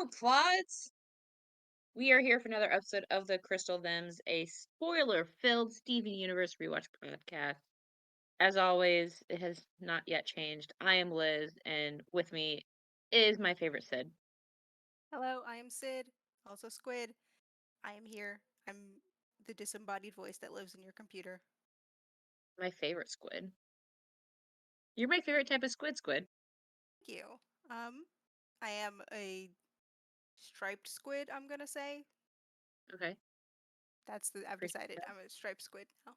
up, Quads? We are here for another episode of the Crystal Thems, a spoiler-filled Steven Universe rewatch podcast. As always, it has not yet changed. I am Liz, and with me is my favorite Sid. Hello, I am Sid, also Squid. I am here. I'm the disembodied voice that lives in your computer. My favorite squid. You're my favorite type of squid. Thank you. Um, I am a striped squid, I'm gonna say. Okay, I've appreciate decided that. I'm a striped squid now.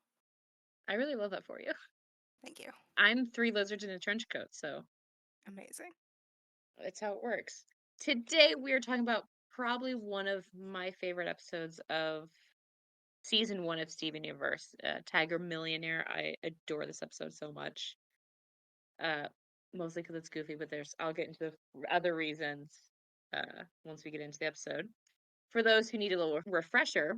I really love that for you. Thank you. I'm three lizards in a trench coat, so Amazing. that's how it works. Today we are talking about probably one of my favorite episodes of season one of Steven Universe, Tiger Millionaire. I adore this episode so much. Uh, Mostly because it's goofy, but I'll get into the other reasons once we get into the episode. For those who need a little refresher,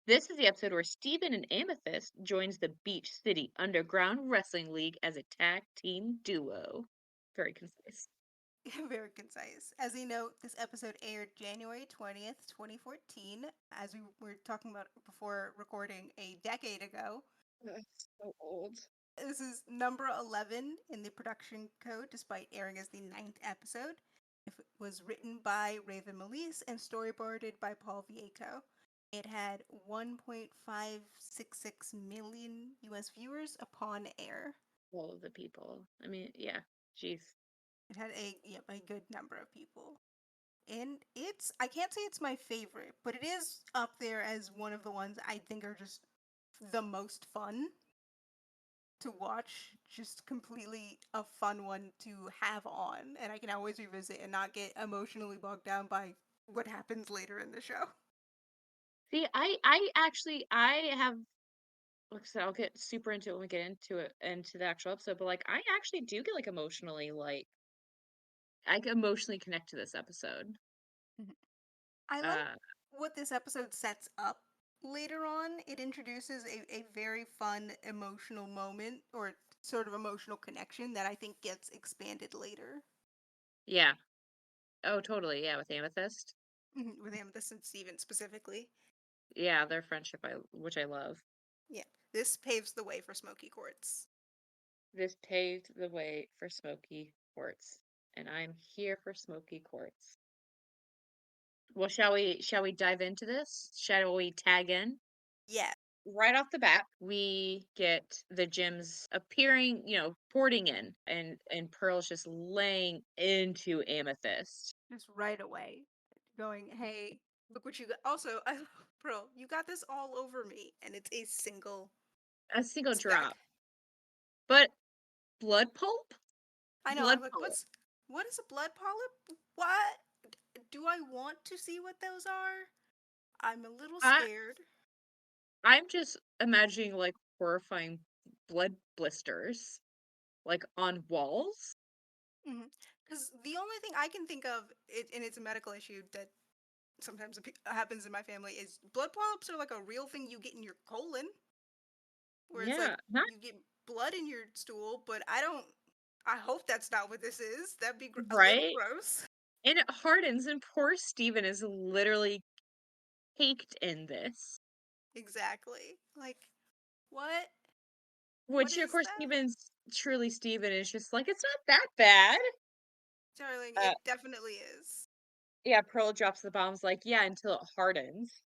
this is the episode where Steven and Amethyst joins the Beach City Underground Wrestling League as a tag team duo. Very concise. Very concise. As you know, this episode aired January 20th, 2014, as we were talking about before recording a decade ago. So old. This is number 11 in the production code, despite airing as the ninth episode. It was written by Raven Melise and storyboarded by Paul Vieto. It had 1.566 million US viewers upon air. All of the people. I mean, yeah. Jeez. It had a good number of people. And I can't say it's my favorite, but it is up there as one of the ones I think are just the most fun to watch, just completely a fun one to have on, and I can always revisit and not get emotionally bogged down by what happens later in the show. See, I have, like I said, I'll get super into it when we get into the actual episode, but like I actually do get like emotionally like I can emotionally connect to this episode. Mhm. I like Uh what this episode sets up later on. It introduces a very fun emotional moment or sort of emotional connection that I think gets expanded later. yeah. Oh, totally. Yeah, with Amethyst. With Amethyst and Steven specifically. Yeah, their friendship which I love. Yeah, this paves the way for Smoky Quartz. This paved the way for Smoky Quartz, and I'm here for Smoky Quartz. Well, shall we dive into this? Shall we tag in? Yeah, Right off the bat, we get the gems appearing, porting in, and Pearl's just laying into Amethyst. just right away going, hey, look what you got. Also, I Pearl, you got this all over me, and it's a single A single speck. drop. But blood pulp? I know. I Blood was like, pulp. what is a blood polyp? What do I want to see what those are? I'm a little I scared. I'm just imagining like horrifying blood blisters like on walls. Because the only thing I can think of, and it's a medical issue that sometimes happens in my family, is blood polyps are like a real thing you get in your colon, where it's like Yeah, not you get blood in your stool, but I don't. I hope that's not what this is. That'd be a little right. gross. And it hardens, and poor Steven is literally caked in this. Exactly. Like, what? What Which of is course that? Steven is just like, it's not that bad. Darling, Uh it definitely is. yeah, Pearl drops the bombs like, yeah, until it hardens.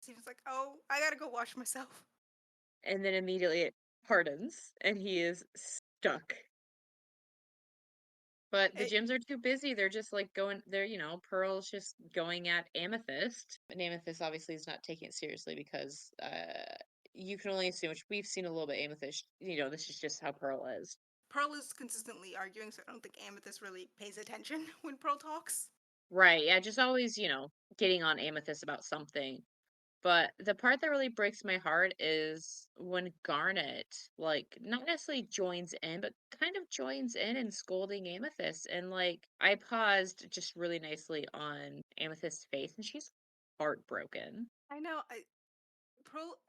Seems like, oh, I gotta go wash myself. And then immediately it hardens and he is stuck. But the It, gyms are too busy. They're just like going they're, Pearl's just going at Amethyst. And Amethyst obviously is not taking it seriously because you can only assume, which we've seen a little bit Amethyst, this is just how Pearl is. Pearl is consistently arguing, so I don't think Amethyst really pays attention when Pearl talks. Right. Yeah, just always, getting on Amethyst about something. But the part that really breaks my heart is when Garnet, like, not necessarily joins in, but kind of joins in and scolding Amethyst. And, like, I paused just really nicely on Amethyst's face, and she's heartbroken. I know.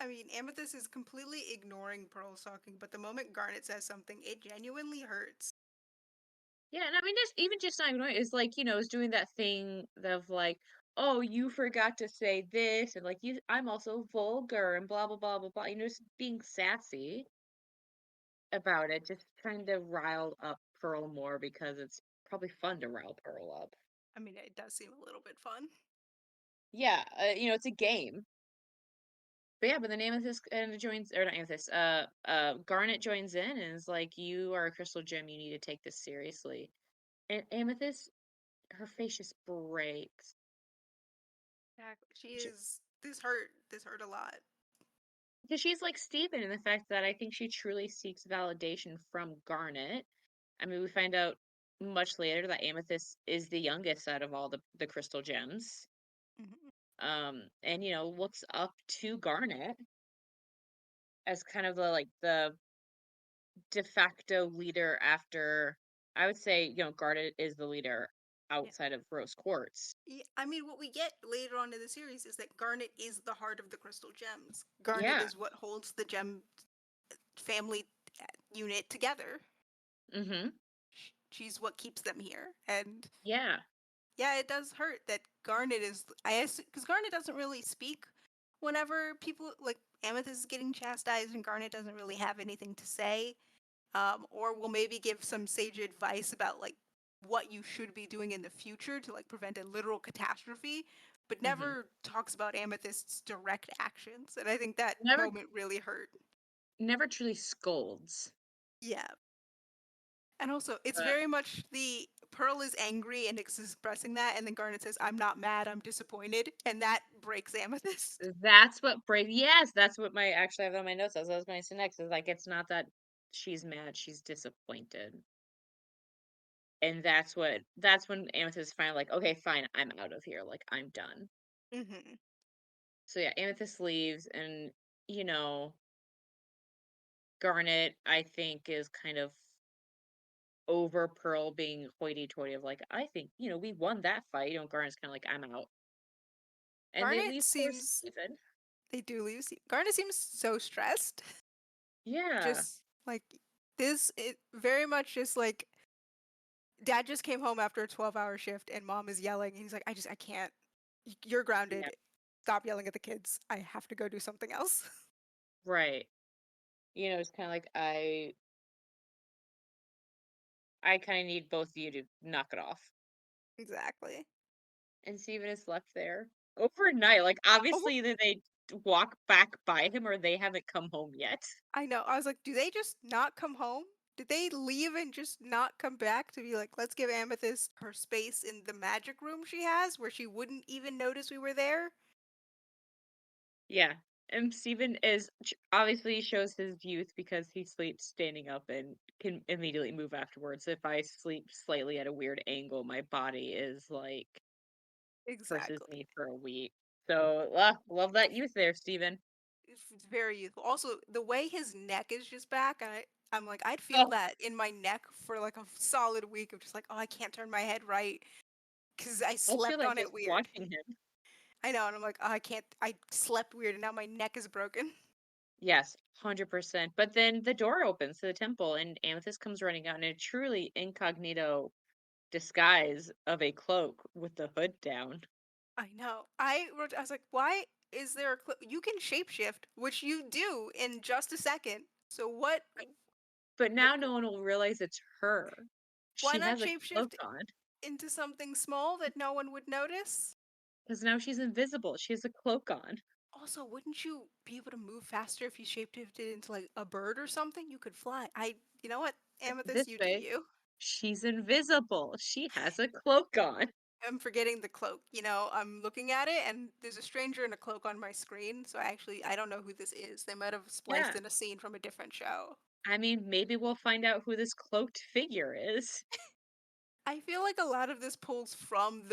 I mean, Amethyst is completely ignoring Pearl's talking, but the moment Garnet says something, it genuinely hurts. Yeah, and I mean, this even just not ignoring is like, is doing that thing of like, "Oh, you forgot to say this," and like, I'm also vulgar and blah blah blah blah blah. Just being sassy about it, just trying to rile up Pearl more because it's probably fun to rile Pearl up. I mean, it does seem a little bit fun. Yeah, it's a game. But yeah, but then Amethyst and joins, or not Amethyst, Garnet joins in and is like, "You are a crystal gem. You need to take this seriously." And Amethyst, her face just breaks. Exactly. She is. This hurt a lot. Because she's like Steven in the fact that I think she truly seeks validation from Garnet. I mean, we find out much later that Amethyst is the youngest out of all the crystal gems. Mhm. And looks up to Garnet as kind of the de facto leader after I would say, Garnet is the leader Yeah. outside of Rose Quartz. Yeah, I mean, what we get later on in the series is that Garnet is the heart of the crystal gems. Garnet Yeah. is what holds the gem family unit together. Mm-hmm. She's what keeps them here. And Yeah. yeah, it does hurt that Garnet is. Because Garnet doesn't really speak whenever people like Amethyst is getting chastised, and Garnet doesn't really have anything to say. Or will maybe give some sage advice about like what you should be doing in the future to like prevent a literal catastrophe, but Mm-hmm. never talks about Amethyst's direct actions. And I think that Never moment really hurt. never truly scolds. Yeah. And also, it's But very much the Pearl is angry and expressing that, and then Garnet says, "I'm not mad, I'm disappointed," and that breaks Amethyst. that's what brave yes, that's what my actually I have on my notes as I was going to say next is like it's not that she's mad, she's disappointed. And that's when Amethyst is finally like, okay, fine, I'm out of here. Like I'm done. Hmm. So yeah, Amethyst leaves and you know, Garnet, I think, is kind of over Pearl being hoity toity of like, I think, we won that fight. Garnet's kinda like, I'm out. And they Garnet leave poor seems, Steven. they do leave. Garnet seems so stressed. Yeah. Just like it very much just like dad just came home after a 12-hour shift and mom is yelling. And he's like, I can't. You're Yeah. grounded. Stop yelling at the kids. I have to go do something else. Right. It's kinda like I kinda need both of you to knock it off. Exactly. And Steven is left there overnight. Like, Oh, obviously, that they walk back by him or they haven't come home yet. I know. I was like, do they just not come home? Did they leave and just not come back to be like, let's give Amethyst her space in the magic room she has where she wouldn't even notice we were there? Yeah. And Steven is obviously shows his youth because he sleeps standing up and can immediately move afterwards. If I sleep slightly at a weird angle, my body is like curses Exactly. me for a week. So, love that youth there, Steven. It's very youthful. Also, the way his neck is just back, I'm like, I'd feel Oh, that in my neck for like a solid week of just like, oh, I can't turn my head right because I I feel slept like on just it weird. watching him. I know, and I'm like, oh, I can't. I slept weird, and now my neck is broken. Yes, 100%. But then the door opens to the temple and Amethyst comes running out in a truly incognito disguise of a cloak with the hood down. I know. I was like, why is there a you can shapeshift, which you do in just a second. So But what now no one will realize it's her. why She not has a cloak shapeshift on into something small that no one would notice? because now she's invisible. She has a cloak on. Also, wouldn't you be able to move faster if you shapeshifted into like a bird or something? You could fly. You know what, Amethyst, This you do way, you. she's invisible. She has a cloak on. I'm forgetting the cloak. I'm looking at it and there's a stranger in a cloak on my screen. So I don't know who this is. They might have spliced Yeah. in a scene from a different show. I mean, maybe we'll find out who this cloaked figure is. I feel like a lot of this pulls from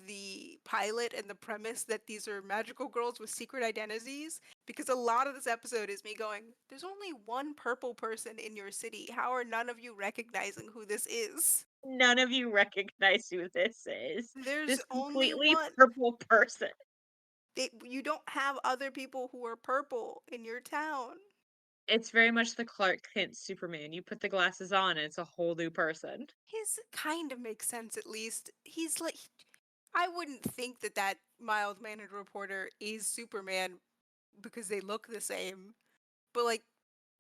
the pilot and the premise that these are magical girls with secret identities because a lot of this episode is me going, "There's only one purple person in your city. How are none of you recognizing who this is?" None of you recognize who this is. There's This only completely one. purple person. You don't have other people who are purple in your town. It's very much the Clark Kent Superman. You put the glasses on, and it's a whole new person. His kind of makes sense at least. He's like I wouldn't think that that mild-mannered reporter is Superman because they look the same. But like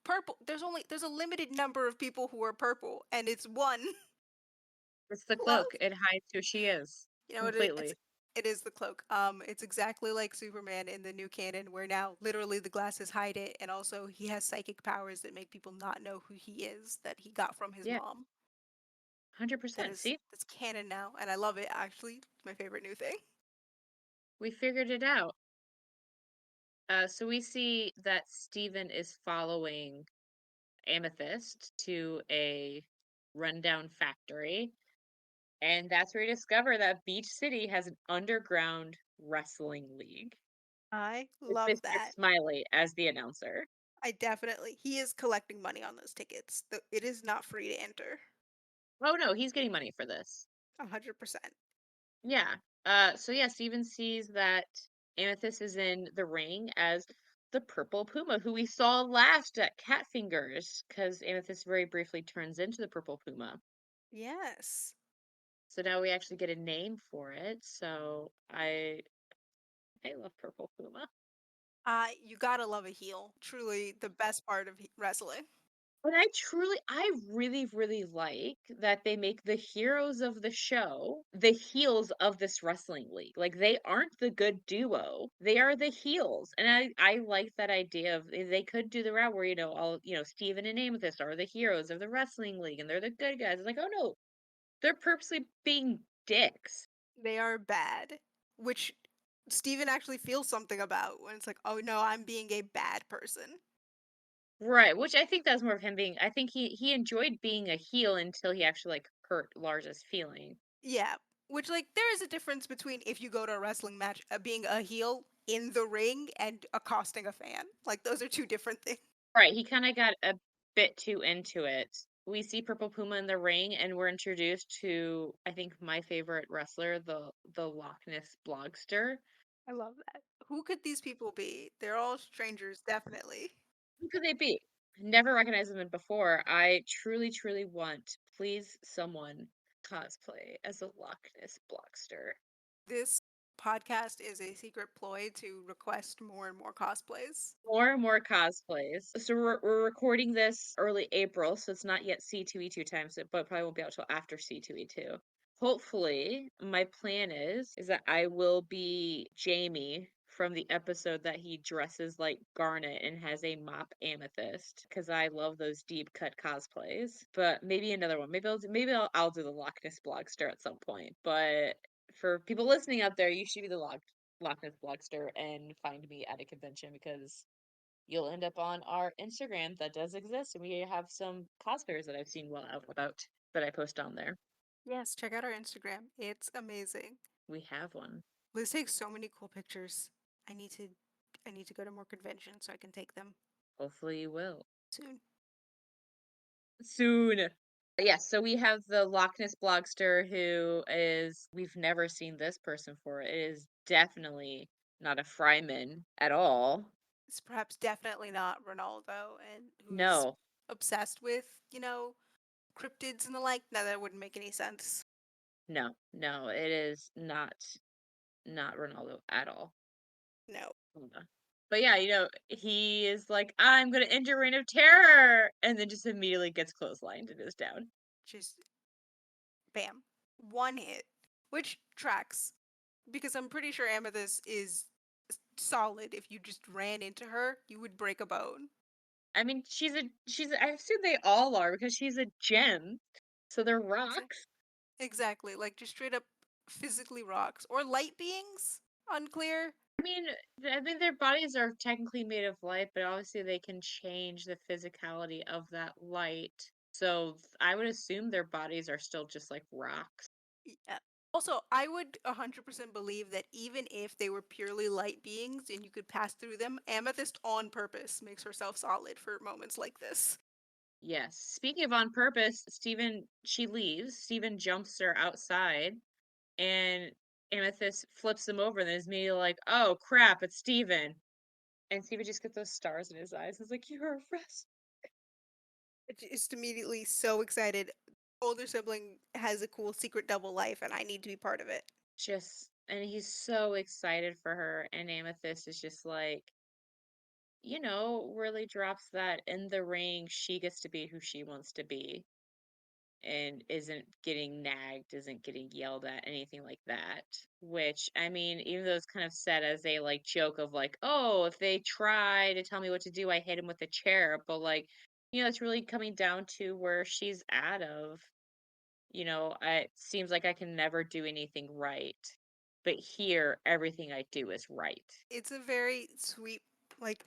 purple, there's a limited number of people who are purple, and it's one. It's the Who else? cloak. It hides who she is You know, completely. it is the cloak. It's exactly like Superman in the new canon, where now literally the glasses hide it, and also he has psychic powers that make people not know who he is that he got from his Yeah, mom. 100%. See, That's canon now, and I love it. Actually, it's my favorite new thing. we figured it out. So we see that Steven is following Amethyst to a rundown factory, and that's where we discover that Beach City has an underground wrestling league I with love Mr. that. Smiley as the announcer. He is collecting money on those tickets. It is not free to enter. Oh no, he's getting money for this. 100%. Yeah. So yeah, Steven sees that Amethyst is in the ring as the purple puma, who we saw last at Catfingers, because Amethyst very briefly turns into the purple puma. Yes. So now we actually get a name for it. So I love purple puma. You gotta love a heel. Truly the best part of wrestling. But I really, really like that they make the heroes of the show the heels of this wrestling league. Like they aren't the good duo; they are the heels, and I like that idea of they could do the route where all Steven and Amethyst are the heroes of the wrestling league, and they're the good guys. It's like, oh no, they're purposely being dicks. They are bad, which Steven actually feels something about when it's like, "Oh no, I'm being a bad person." Right, which I think that's more of him being. I think he enjoyed being a heel until he actually like hurt Lars's feeling. Yeah, which like there is a difference between if you go to a wrestling match, being a heel in the ring and accosting a fan. Like those are two different things. Right, he kinda got a bit too into it. We see Purple Puma in the ring, and we're introduced to, I think, my favorite wrestler, the Loch Ness Blogster. I love that. Who could these people be? They're all strangers, definitely. Who could they be? Never recognized them before. I truly, truly want, please, someone cosplay as a Loch Ness Blogster. This podcast is a secret ploy to request more and more cosplays. More and more cosplays. So we're recording this early April, so it's not yet C2E2 time, so but probably won't be out till after C2E2. Hopefully, my plan is that I will be Jamie from the episode that he dresses like Garnet and has a mop amethyst because I love those deep cut cosplays. But maybe another one. Maybe I'll do the Loch Ness Blogster at some point. But for people listening out there, you should be the Loch Ness Blogster and find me at a convention because you'll end up on our Instagram that does exist, and we have some cosplayers that I've seen well out and about that I post on there. Yes, check out our Instagram. It's amazing. We have one. Liz takes so many cool pictures. I need to I need to go to more conventions so I can take them Hopefully, you will soon. soon. Yes, so we have the Loch Ness Blogster who is, we've never seen this person for. It is definitely not a Fryman at all. It's perhaps definitely not Ronaldo and who's No, obsessed with, cryptids and the like. No, that wouldn't make any sense. no, no, it is not Ronaldo at all. No. Yeah. But yeah, he is like, I'm gonna end your reign of terror, and then just immediately gets clotheslined and is down. Just bam. One hit. Which tracks. Because I'm pretty sure Amethyst is solid. If you just ran into her, you would break a bone. I mean, I assume they all are because she's a gem, so they're Exa- rocks. Exactly. Like just straight up physically rocks. Or light beings? Unclear. I mean, I mean, their bodies are technically made of light, but obviously they can change the physicality of that light. So I would assume their bodies are still just like rocks. Yeah. Also, I would 100% believe that even if they were purely light beings and you could pass through them, Amethyst on purpose makes herself solid for moments like this. Yes. Speaking of on purpose, she leaves. Steven jumps her outside, and Amethyst flips him over and is immediately like, "Oh crap, it's Steven." And Steve would just get those stars in his eyes. It's like, "You're a wrestler." Just immediately so excited. Older sibling has a cool secret double life, and I need to be part of it. Just and he's so excited for her, and Amethyst is just like, really drops that in the ring, she gets to be who she wants to be and isn't getting nagged, isn't getting yelled at, anything like that. Which, I mean, even though it's kind of said as a like joke of like, oh, if they try to tell me what to do, I hit him with a chair. But like, it's really coming down to where she's at of, it seems like I can never do anything right. But here, everything I do is right. It's a very sweet, like,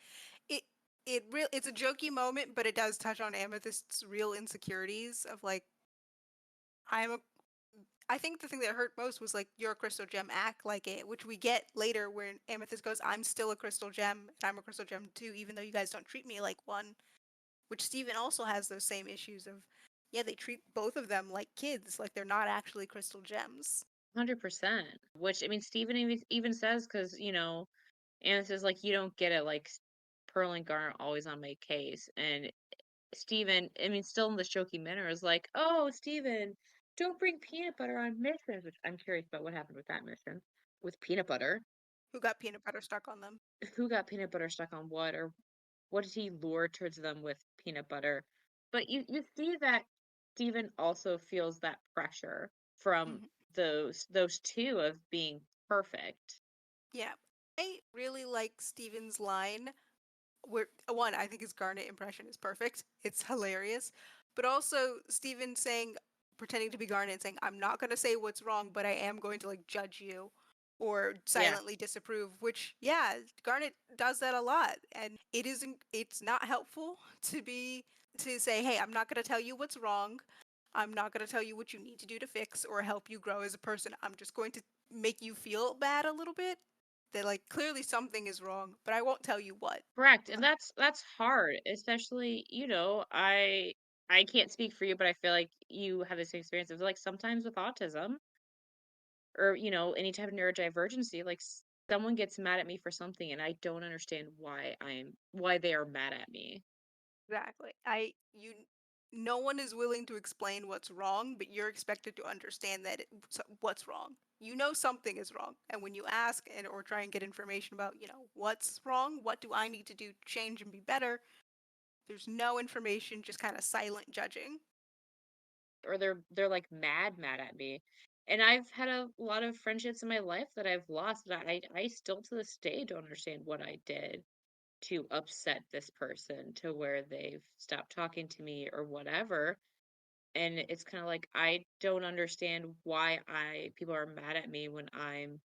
it it's a jokey moment, but it does touch on Amethyst's real insecurities of like, I'm a I think the thing that hurt most was like, "You're a crystal gem, act like it," which we get later when Amethyst goes, "I'm still a crystal gem, and I'm a crystal gem too, even though you guys don't treat me like one." Which Steven also has those same issues of, yeah, they treat both of them like kids, like they're not actually crystal gems. 100%. Which, I mean, Steven even says, because, Anna says, like, you don't get it. Like, Pearl and Garnet always on my case. And Steven, I mean, still in the jokey manner, is like, oh, Steven, don't bring peanut butter on missions. Which I'm curious about what happened with that mission with peanut butter. Who got peanut butter stuck on them? Who got peanut butter stuck on what? Or what did he lure towards them with peanut butter? But you see that Steven also feels that pressure from Mhm. those two of being perfect. Yeah. I really like Steven's line where one, I think his Garnet impression is perfect. It's hilarious. But also Steven saying pretending to be Garnet and saying, I'm not gonna say what's wrong, but I am going to like judge you or Yeah, silently disapprove, which yeah, Garnet does that a lot. And it's not helpful to say, hey, I'm not gonna tell you what's wrong. I'm not gonna tell you what you need to do to fix or help you grow as a person. I'm just going to make you feel bad a little bit. That like clearly something is wrong, but I won't tell you what. correct. And that's hard, especially, I can't speak for you, but I feel like you have this experience of like sometimes with autism or, any type of neurodivergency, like someone gets mad at me for something and I don't understand why they are mad at me. Exactly. No one is willing to explain what's wrong, but you're expected to understand what's wrong. You know something is wrong, and when you ask and or try and get information about, what's wrong, what do I need to do to change and be better, there's no information, just kind of silent judging. Or they're like mad at me. And I've had a lot of friendships in my life that I've lost that I still to this day don't understand what I did to upset this person to where they've stopped talking to me or whatever. And it's kind of like I don't understand why I people are mad at me when I'm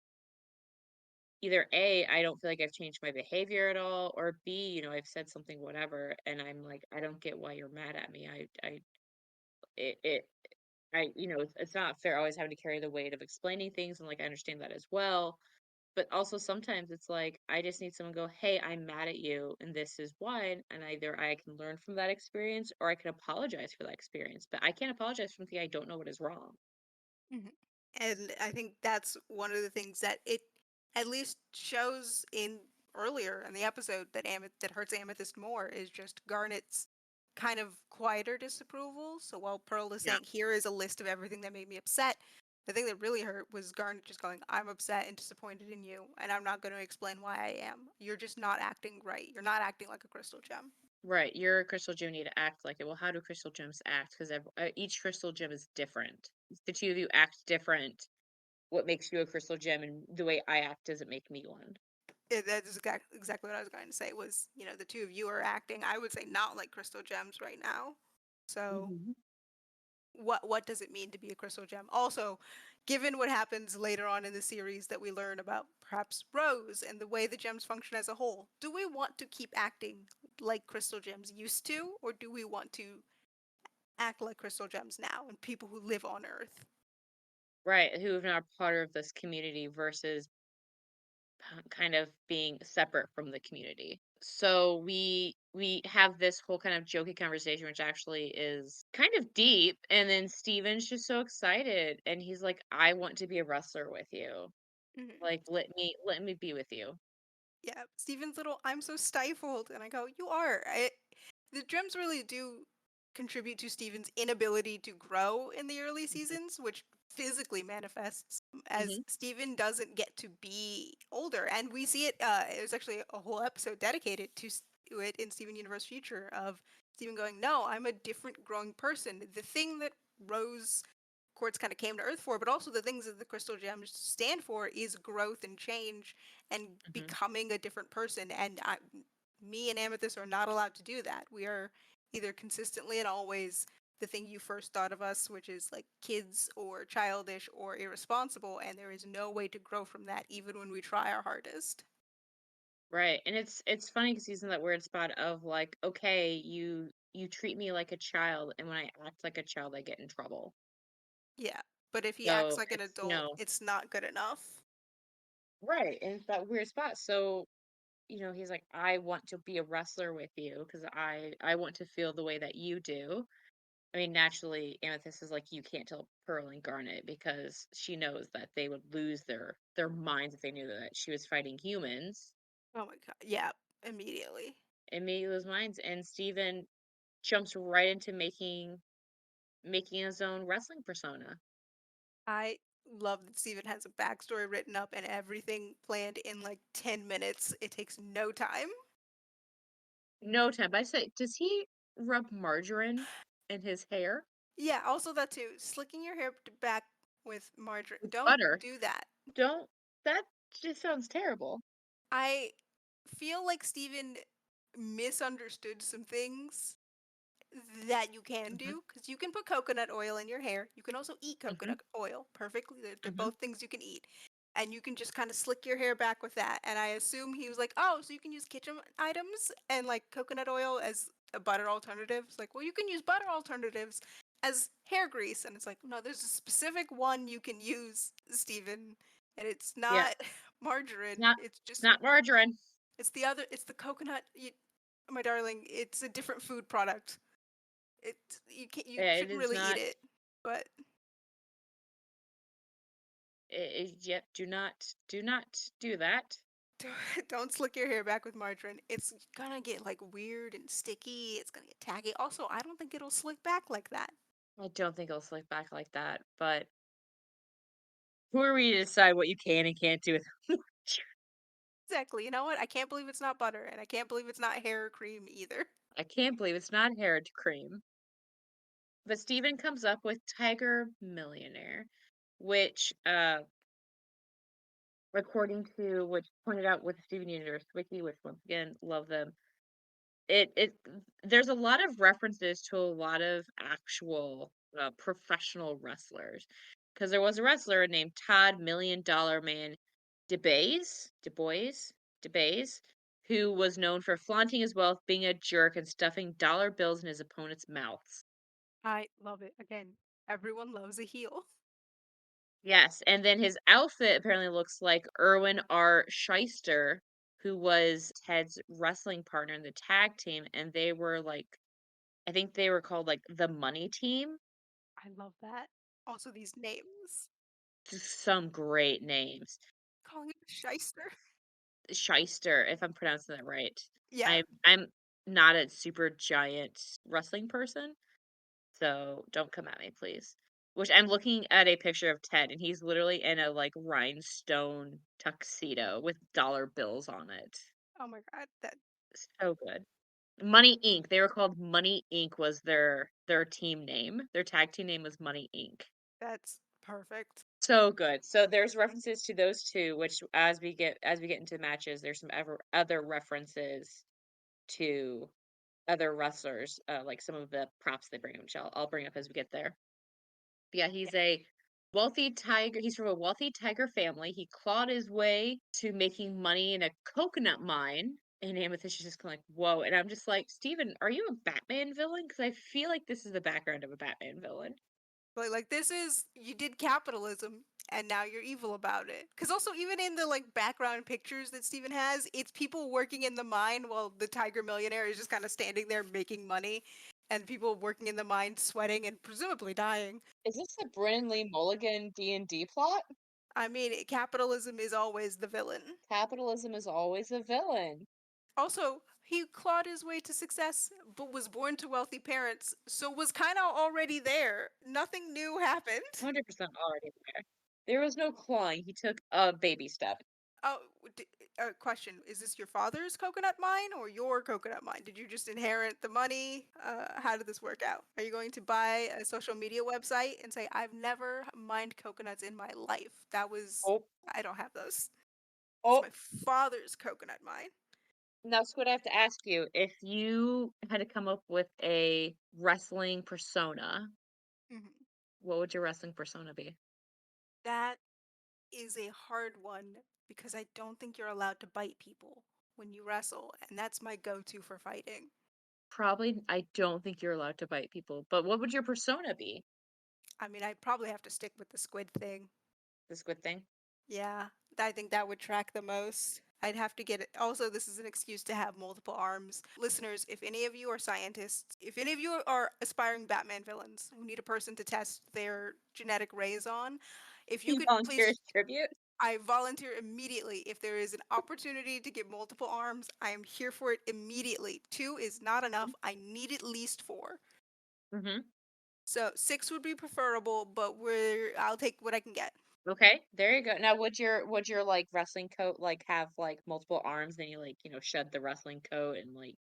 either A, I don't feel like I've changed my behavior at all, or B, I've said something whatever and I'm like, I don't get why you're mad at me. It it's not fair always having to carry the weight of explaining things, and like I understand that as well. But also sometimes it's like I just need someone to go, "Hey, I'm mad at you, and this is why." And either I can learn from that experience or I can apologize for that experience. But I can't apologize for something I don't know what is wrong. Mhm. And I think that's one of the things that it at least shows in earlier in the episode that that hurts Amethyst more is just Garnet's kind of quieter disapproval. So while Pearl is Yeah. saying, here is a list of everything that made me upset, the thing that really hurt was Garnet just going, I'm upset and disappointed in you, and I'm not going to explain why I am. You're just not acting right. You're not acting like a crystal gem. Right. You're a crystal gem, you need to act like it. Well, how do crystal gems act? Because each crystal gem is different. The two of you act different. What makes you a crystal gem and the way I act doesn't make me one. That is exactly what I was going to say was, the two of you are acting, I would say, not like crystal gems right now. So Mhm. what does it mean to be a crystal gem? Also, given what happens later on in the series that we learn about perhaps Rose and the way the gems function as a whole, do we want to keep acting like crystal gems used to, or do we want to act like crystal gems now and people who live on Earth? Right, who are not part of this community versus kind of being separate from the community. So we have this whole kind of jokey conversation, which actually is kind of deep. And then Steven's just so excited, and he's like, "I want to be a wrestler with you. Hmm. Like, let me be with you." Yeah, Steven's little "I'm so stifled," and I go, "You are." The gems really do contribute to Steven's inability to grow in the early Mhm, seasons, which physically manifests as mhm, Steven doesn't get to be older, and we see it. There's actually a whole episode dedicated to it in Steven Universe Future of Steven going, "No, I'm a different growing person." The thing that Rose Quartz kind of came to Earth for, but also the things that the crystal gems stand for is growth and change and mhm. becoming a different person. And me and Amethyst are not allowed to do that. We are either consistently and always the thing you first thought of us, which is like kids or childish or irresponsible, and there is no way to grow from that, even when we try our hardest. Right, and it's funny because he's in that weird spot of like, okay, you treat me like a child, and when I act like a child, I get in trouble. Yeah. But if he acts So like an it's adult, it's not good enough. right, and it's that weird spot. So he's like, I want to be a wrestler with you because I want to feel the way that you do. I mean, naturally, Amethyst is like, you can't tell Pearl and Garnet because she knows that they would lose their minds if they knew that she was fighting humans Oh my god. Yeah. Immediately. and maybe lose minds. And Steven jumps right into making his own wrestling persona. I love that Steven has a backstory written up and everything planned in like 10 minutes. It takes no time. No time. But I say, does he rub margarine in his hair Yeah, also that too. Slicking your hair back with margarine. with Don't butter? do that. Don't. That just sounds terrible. I feel like Steven misunderstood some things that you can Hmm. do because you can put coconut oil in your hair. You can also eat Hmm. coconut oil perfectly. They're Hmm. both things you can eat. And you can just kind of slick your hair back with that. And I assume he was like, oh, so you can use kitchen items and like coconut oil as a butter alternative. It's like, well, you can use butter alternatives as hair grease. And it's like, no, there's a specific one you can use, Steven. And it's Yeah, not margarine. not It's just, not margarine. it's the other, it's the coconut. My darling, it's a different food product. It you Yeah, it shouldn't is really eat not. it, but Yep. Do not do that. don't slick your hair back with margarine. It's gonna get like weird and sticky. It's gonna get tacky. Also, I don't think it'll slick back like that. I don't think it'll slick back like that. But who are we to decide what you can and can't do with Exactly. You know what? I can't believe it's not butter, and I can't believe it's not hair cream either. I can't believe it's not hair cream. But Steven comes up with Tiger Millionaire, which, according to which pointed out with Steven Universe Wiki, which once again love them, it there's a lot of references to a lot of actual professional wrestlers. Because there was a wrestler named Todd Million Dollar Man DeBois, who was known for flaunting his wealth, being a jerk, and stuffing dollar bills in his opponents' mouths. I love it. Again, everyone loves a heel. Yes, and then his outfit apparently looks like Erwin R. Shyster, who was Ted's wrestling partner in the tag team, and they were like, I think they were called like the Money Team. I love that. Also, these names. Just some great names. Calling it shyster. Shyster, if I'm pronouncing that right. Yeah. I'm not a super giant wrestling person, so don't come at me, please. Which I'm looking at a picture of Ted, and he's literally in a like rhinestone tuxedo with dollar bills on it. Oh my god, So good. Money Inc. They were called Money Inc. was their team name. Their tag team name was Money Inc. that's perfect. So good. So there's references to those two, which as we get into matches, there's some other references to other wrestlers, like some of the props they bring up, which I'll bring up as we get there. But yeah, Yeah. he's a wealthy tiger. He's from a wealthy tiger family. He clawed his way to making money in a coconut mine. And Amethyst is just kind of like, whoa. And I'm just like, Steven, are you a Batman villain? Because I feel like this is the background of a Batman villain. But like this is you did capitalism and now you're evil about it. Cuz also even in the like background pictures that Steven has, it's people working in the mine while the tiger millionaire is just kind of standing there making money and people working in the mine sweating and presumably dying. Is this the Brennan Lee Mulligan D&D plot? I mean, capitalism is always the villain. Capitalism is always a villain. Also, he clawed his way to success, but was born to wealthy parents, so was kind of already there. Nothing new happened. 100% already there. There was no clawing. He took a baby step. Oh, question: is this your father's coconut mine or your coconut mine? Did you just inherit the money? How did this work out? Are you going to buy a social media website and say, "I've never mined coconuts in my life"? That was Oh, I don't have those. It's oh. my father's coconut mine. Now, Squid, I have to ask you, if you had to come up with a wrestling persona, Mhm. what would your wrestling persona be? That is a hard one because I don't think you're allowed to bite people when you wrestle, and that's my go-to for fighting. Probably, I don't think you're allowed to bite people, but what would your persona be? I mean, I'd probably have to stick with the squid thing. The squid thing? Yeah, I think that would track the most. I'd have to get it. Also, this is an excuse to have multiple arms. Listeners, if any of you are scientists, if any of you are aspiring Batman villains who need a person to test their genetic rays on, if you He could please, volunteers tribute? I volunteer immediately. If there is an opportunity to get multiple arms, I am here for it immediately. Two is not enough. I need at least four. Mm-hmm. So six would be preferable, but I'll take what I can get. Okay, there you go. Now, would your like wrestling coat like have like multiple arms? Then you like shed the wrestling coat and like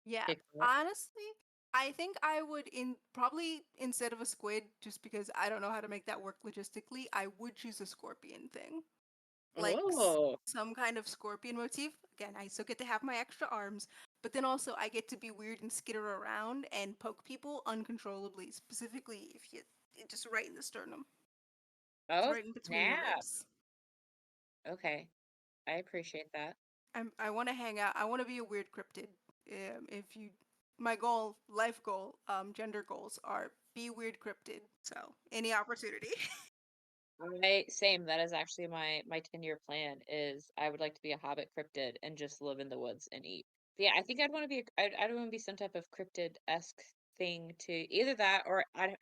Yeah, kick butt? honestly, I think I would in probably instead of a squid, just because I don't know how to make that work logistically, I would choose a scorpion thing. Like Oh, some kind of scorpion motif. Again, I still get to have my extra arms, but then also I get to be weird and skitter around and poke people uncontrollably, specifically if you just right in the sternum. It's oh right in between the snap! ribs. Okay, I appreciate that. I want to hang out. I want to be a weird cryptid. If you, my goal, life goal, gender goals are be weird cryptid. So any opportunity. I same. That is actually my 10-year plan. Is I would like to be a hobbit cryptid and just live in the woods and eat. But yeah, I think I'd want to be. I'd want to be some type of cryptid-esque thing to either that or I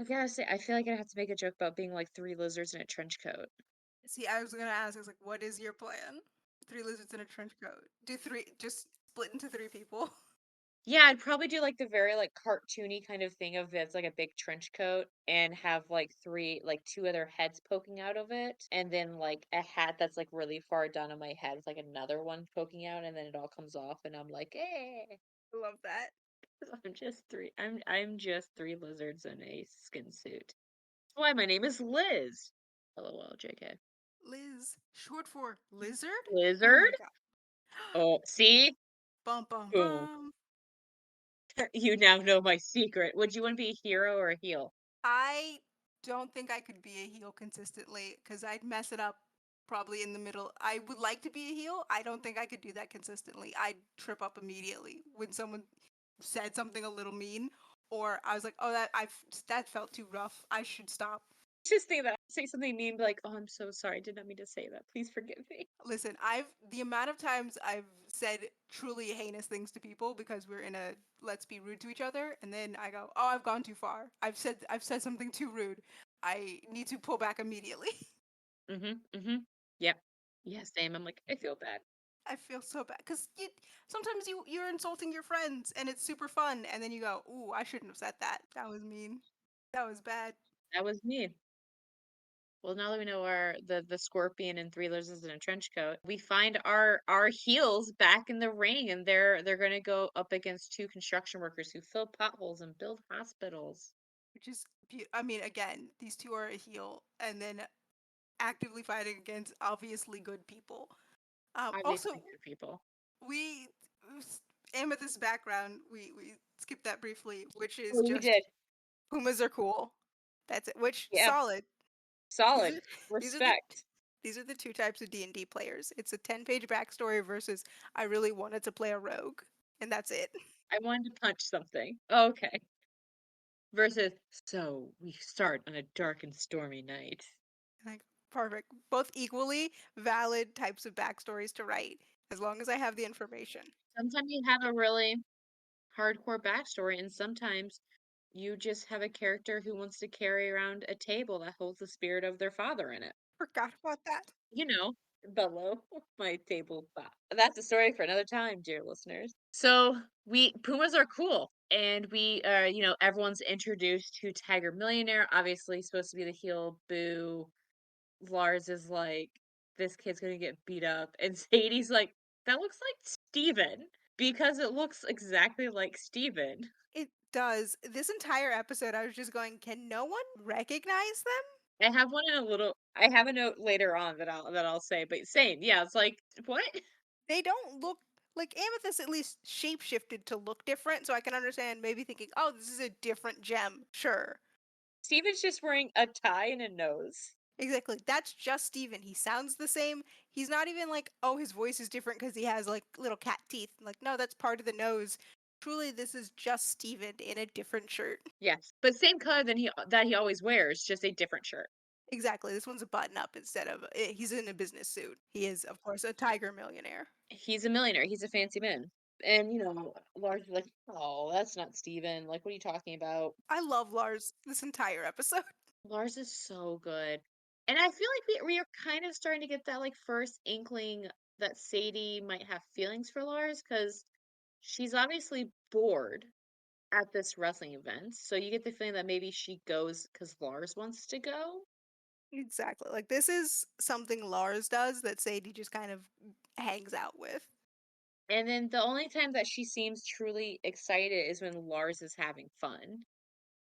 gotta say I feel like I'd have to make a joke about being like three lizards in a trench coat. See, I was gonna ask. I was like, what is your plan? Three lizards in a trench coat. Do three. Just split into three people. Yeah, I'd probably do like the very like cartoony kind of thing of it's like a big trench coat and have like three like two other heads poking out of it and then like a hat that's like really far down on my head with like another one poking out and then it all comes off and I'm like, "Hey, Love that. I'm just three lizards in a skin suit." That's why my name is Liz. LOL, JK. Liz, short for lizard. Oh my Lizard? god. Oh, see? Bum bum Boom. bum. You now know my secret. Would you want to be a hero or a heel? I don't think I could be a heel consistently because I'd mess it up probably in the middle. I would like to be a heel. I don't think I could do that consistently. I'd trip up immediately when someone said something a little mean, or I was like, "Oh, that felt too rough. I should stop." Just think that say something mean, be like, "Oh, I'm so sorry. I did not mean to say that. Please forgive me." Listen, I've the amount of times I've said truly heinous things to people because we're in a let's be rude to each other, and then I go, "Oh, I've gone too far. I've said something too rude. I need to pull back immediately." Mhm, mhm. Yep. Yeah, same. I'm like, "I feel bad." I feel so bad because sometimes you're insulting your friends and it's super fun, and then you go, "Ooh, I shouldn't have said that. That was mean. That was bad." That was me. Well, now that we know the scorpion and three lizards in a trench coat, we find our heels back in the ring, and they're gonna go up against two construction workers who fill potholes and build hospitals. Which is, I mean, again, these two are a heel, and then actively fighting against obviously good people. Also, Obviously, good people. we Amethyst background. We skipped that briefly, which is Oh, we just did. Pumas are cool. That's it. Which Yeah, solid. These solid. are these are the Respect. these are the two types of D&D players. It's a 10-page backstory versus I really wanted to play a rogue, and that's it. I wanted to punch something. Okay. Versus, so we start on a dark and stormy night. Like perfect. Both equally valid types of backstories to write as long as I have the information. Sometimes you have a really hardcore backstory, and sometimes you just have a character who wants to carry around a table that holds the spirit of their father in it. Forgot about that. You know, below my table. That's a story for another time, dear listeners. So we Pumas are cool. And we are, everyone's introduced to Tiger Millionaire, obviously supposed to be the heel. Boo. Lars is like, this kid's gonna get beat up. And Sadie's like, that looks like Steven. Because it looks exactly like Steven. It does. This entire episode, I was just going, can no one recognize them? I have a note later on that I'll say, but same. Yeah, it's like, what? They don't look like Amethyst at least shapeshifted to look different, so I can understand maybe thinking, oh, this is a different gem. Sure. Steven's just wearing a tie and a nose. Exactly. That's just Steven. He sounds the same. He's not even like, oh, his voice is different because he has like little cat teeth. Like, no, that's part of the nose. Truly, this is just Steven in a different shirt. Yes, but same color that he always wears, just a different shirt. Exactly. This one's a button up instead of he's in a business suit. He is, of course, a tiger millionaire. He's a millionaire. He's a fancy man. And Lars is like, oh, that's not Steven. Like, what are you talking about? I love Lars this entire episode. Lars is so good. And I feel like we are kind of starting to get that like first inkling that Sadie might have feelings for Lars because she's obviously bored at this wrestling event. So you get the feeling that maybe she goes because Lars wants to go. Exactly. Like this is something Lars does that Sadie just kind of hangs out with. And then the only time that she seems truly excited is when Lars is having fun.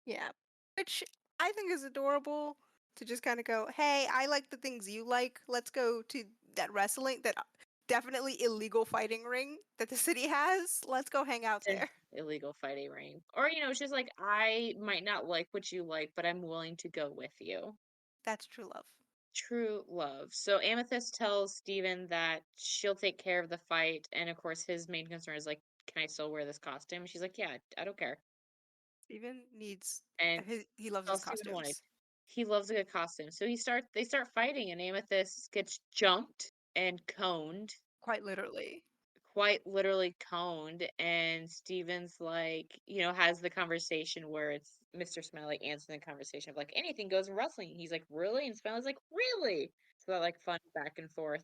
Yeah. Which I think is adorable to just kind of go, "Hey, I like the things you like. Let's go to that wrestling that definitely illegal fighting ring that the city has. Let's go hang out An there." illegal fighting ring. Or, it's just like, I might not like what you like, but I'm willing to go with you. That's true love. True love. So Amethyst tells Steven that she'll take care of the fight. And of course, his main concern is like, can I still wear this costume? She's like, yeah, I don't care. Steven needs And he loves all his Steven wanted. costumes. He loves a good costume. So they start fighting, and Amethyst gets jumped and coned, Quite literally. quite literally coned. And Steven's like, has the conversation where it's Mr. Smiley answering the conversation of like, anything goes in wrestling. He's like, really? And Smiley's like, really? So that like fun back and forth.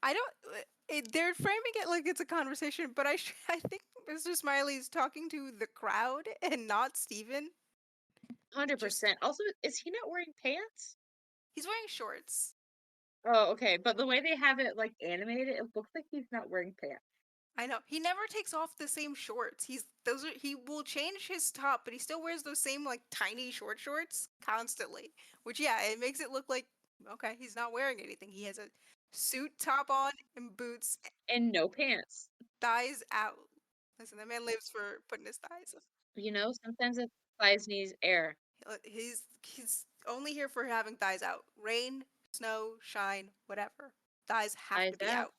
I don't. They're framing it like it's a conversation, but I think Mr. Smiley's talking to the crowd and not Steven. Just 100%. Also, is he not wearing pants? he's wearing shorts. Oh, okay. But the way they have it like animated, it looks like he's not wearing pants. I know. He never takes off the same shorts. He will change his top, but he still wears those same like tiny short shorts constantly. Which yeah, it makes it look like okay, he's not wearing anything. He has a suit top on and boots, And no pants. thighs out. Listen, that man lives for putting his thighs. Sometimes it thighs needs air. He's only here for having thighs out. Rain, snow, shine, whatever. Thighs have to Thighs be out.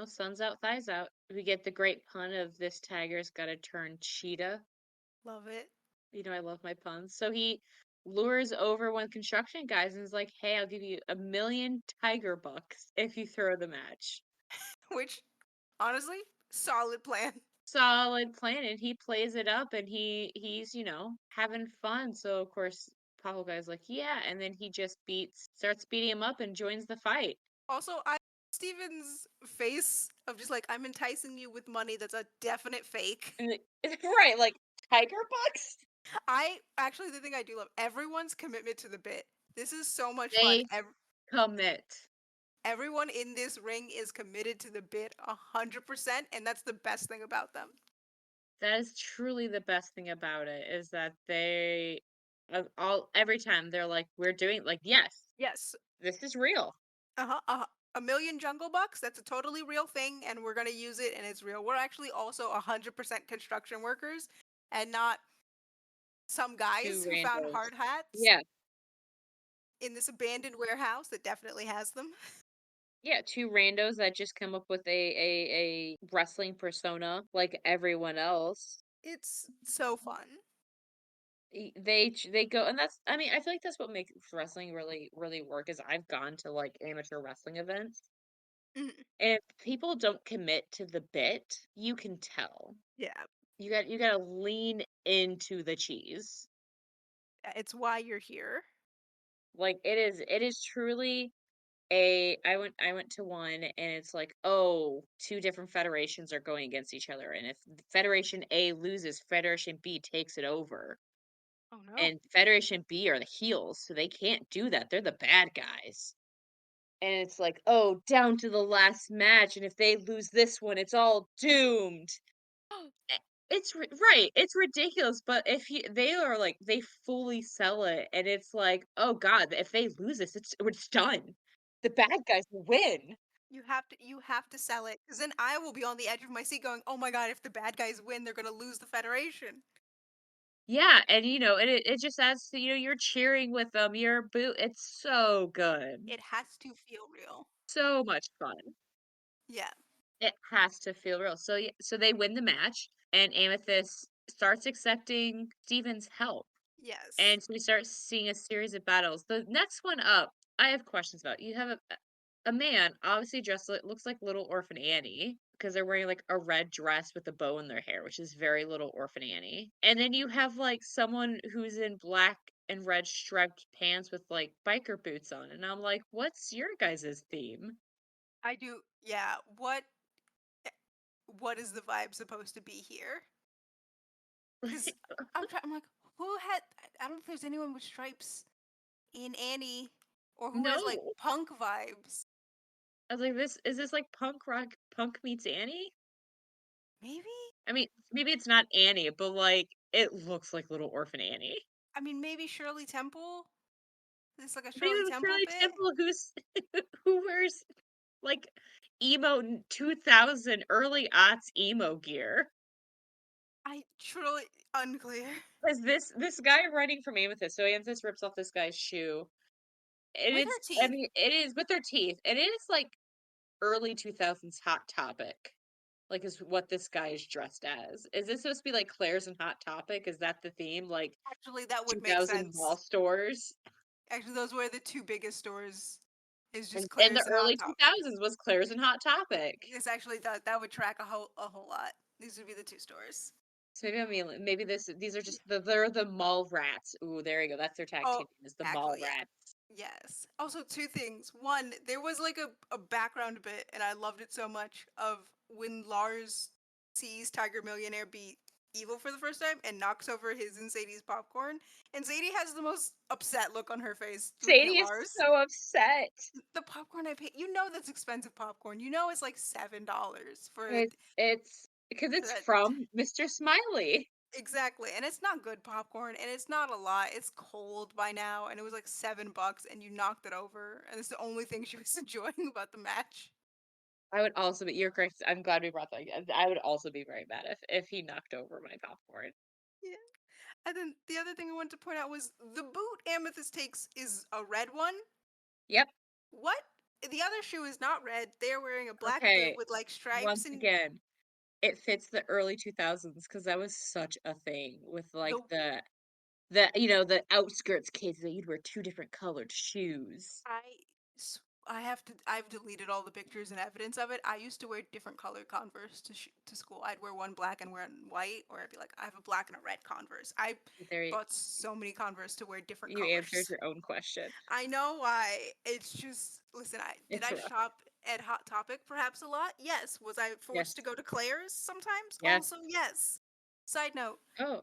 out. Sun's out, thighs out. We get the great pun of this tiger's gotta turn cheetah. Love it. I love my puns. So he lures over one construction guys and is like, hey, I'll give you 1,000,000 tiger bucks if you throw the match. Which honestly, solid plan. Solid plan, and he plays it up, and he's having fun. So of course Papa guy's like, yeah, and then he just starts beating him up and joins the fight. Also, I Steven's face of just like I'm enticing you with money that's a definite fake. And right, like, tiger bucks. I actually the thing I do love everyone's commitment to the bit. This is so much fun. They commit. Everyone in this ring is committed to the bit 100%, and that's the best thing about them. That is truly the best thing about it, is that they all every time they're like, we're doing, like, yes, Yes, this is real. a million jungle bucks. That's a totally real thing, and we're gonna use it, and it's real. We're actually also 100% construction workers, and not some Two guys who found randos. hard hats Yeah. in this abandoned warehouse that definitely has them. Yeah, two randos that just come up with a wrestling persona like everyone else. It's so fun. They go, and that's, I mean, I feel like that's what makes wrestling really really work. Is I've gone to like amateur wrestling events, Mhm. and if people don't commit to the bit, you can tell. Yeah, You gotta lean into the cheese. it's why you're here. Like, it is truly I went to one and it's like, "Oh, 2 different federations are going against each other, and if Federation A loses, Federation B takes it over." Oh no. And Federation B are the heels, so they can't do that, they're the bad guys. And it's like, "Oh, down to the last match, and if they lose this one, it's all doomed." Eh, it's ri right, it's ridiculous, but if you they are like they fully sell it, and it's like, "Oh god, if they lose this, it's done. The bad guys will win." You have to sell it, because then I will be on the edge of my seat going, "Oh my god, if the bad guys win, they're gonna lose the Federation." Yeah, and, and it just adds to, you're cheering with them, you're it's so good. It has to feel real. So much fun. Yeah. It has to feel real. So, so they win the match, and Amethyst starts accepting Steven's help. Yes. And so we start seeing a series of battles. The next one up, I have questions about. You have a man, obviously dressed looks like Little Orphan Annie because they're wearing like a red dress with a bow in their hair, which is very Little Orphan Annie. And then you have like someone who's in black and red striped pants with like biker boots on. And I'm like, what's your guys' theme? I do. Yeah. What is the vibe supposed to be here? Because I'm like, who had? I don't know if there's anyone with stripes in Annie, or who has like No. punk vibes. I was like, this is this like punk rock punk meets Annie? Maybe. I mean, maybe it's not Annie, but like it looks like Little Orphan Annie. I mean, maybe Shirley Temple. It's like a But Shirley even Temple Shirley bit. Temple, who wears like 2000 early aughts emo gear. I truly unclear. Is this guy running from Amethyst? So Amethyst rips off this guy's shoe, and With her it's I teeth. mean it is with their teeth, and it is like early 2000s Hot Topic. Like is what this guy is dressed as. Is this supposed to be like Claire's and Hot Topic? Is that the theme? Like Actually, that would make 2000 mall sense. stores? Actually, those were the two biggest stores. Is just And in the Claire's and Hot early Topic. 2000s was Claire's and Hot Topic. This actually that would track a whole lot. These would be the two stores. So maybe I mean maybe these are just they're the mall rats. Ooh, there you go. That's their tag Oh, team name is the mall actually, yeah. rats. Yes. Also, two things. One, there was like a background bit, and I loved it so much, of when Lars sees Tiger Millionaire beat Evil for the first time and knocks over his and Sadie's popcorn. And Sadie has the most upset look on her face looking at Sadie is Lars. so upset. The popcorn I paid, that's expensive popcorn. It's like $7 for It's because for it's that. from Mr. Smiley. Exactly, and it's not good popcorn, and it's not a lot. It's cold by now, and it was like $7, and you knocked it over, and it's the only thing she was enjoying about the match. I would also be you're correct. I'm glad we brought that. I would also be very mad if he knocked over my popcorn. Yeah. And then the other thing I wanted to point out was the boot Amethyst takes is a red one. Yep. What? The other shoe is not red. They're wearing a black boot Okay. with like stripes Once and again, it fits the early 2000s because that was such a thing with like the the outskirts kids that you'd wear two different colored shoes. I I've deleted all the pictures and evidence of it. I used to wear different colored Converse to school. I'd wear one black and one white, or I'd be like, I have a black and a red Converse. I There bought so many Converse to wear different you answered colors. your own question. I know why. It's just, listen. Did It's I rough. shop at Hot Topic perhaps a lot? Yes. Was I forced to Yes. go to Claire's sometimes? Yes. Also, yes. Side note, Oh.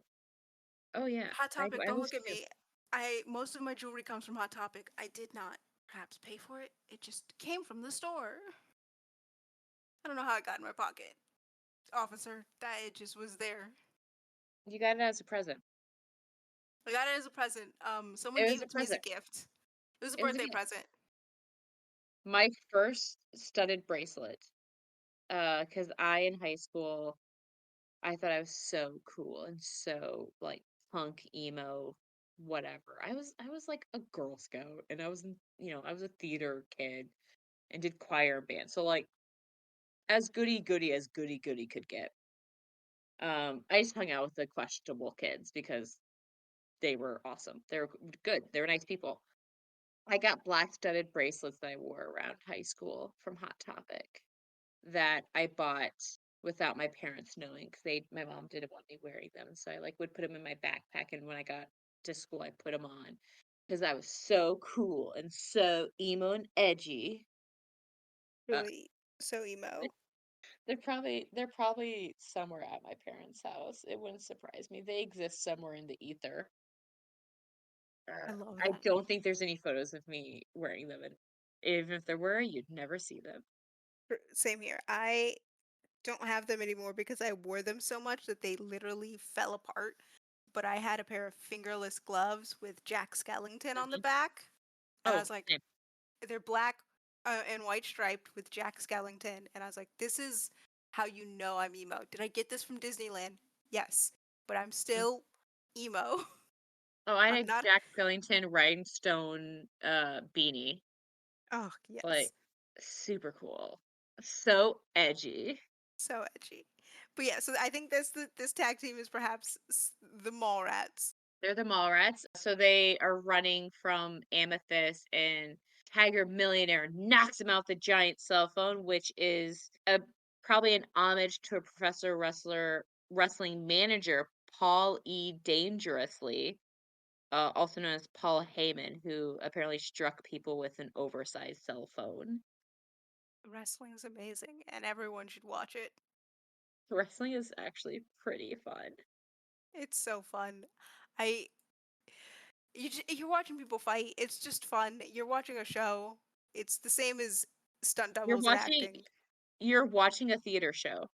Oh yeah. Hot Topic. I Don't was look at too. me. I Most of my jewelry comes from Hot Topic. I did not perhaps pay for it. It just came from the store. I don't know how it got in my pocket, officer. That it just was there. You got it as a present. I got it as a present. Someone It was gave a it to me as a present. gift. It was a It was a birthday gift. present. My first studded bracelet. Because I in high school I thought I was so cool and so like punk emo whatever. I was like a Girl Scout and I was a theater kid and did choir and band. So like as goody goody as goody goody could get. I just hung out with the questionable kids because they were awesome. They were good. They were nice people. I got black studded bracelets that I wore around high school from Hot Topic that I bought without my parents knowing because my mom didn't want me wearing them. So I like would put them in my backpack, and when I got to school, I put them on. because I was so cool and so emo and edgy. Uh, Really so they- emo. they're probably somewhere at my parents' house. It wouldn't surprise me. They exist somewhere in the ether. I love I that. don't think there's any photos of me wearing them, and even if there were, you'd never see them. Same here. I don't have them anymore because I wore them so much that they literally fell apart. But I had a pair of fingerless gloves with Jack Skellington on the Mhm. back, and I Oh, was like, same. they're black and white striped with Jack Skellington, and I was like, this is how you know I'm emo. Did I get this from Disneyland? Yes, but I'm Mm. still emo. Oh, I had I'm a not. Jack Skellington rhinestone beanie, Oh like yes, super cool, so edgy. so edgy. But yeah, so I think this tag team is perhaps the Mallrats. They're the Mallrats. So they are running from Amethyst, and Tiger Millionaire knocks him out the giant cell phone, which is a probably an homage to a professor wrestling manager, Paul E. Dangerously, also known as Paul Heyman, who apparently struck people with an oversized cell phone. Wrestling's amazing, and everyone should watch it. Wrestling is actually pretty fun. It's so fun. I you're watching people fight. It's just fun. You're watching a show. It's the same as stunt You're doubles and watching acting. you're watching a theater show.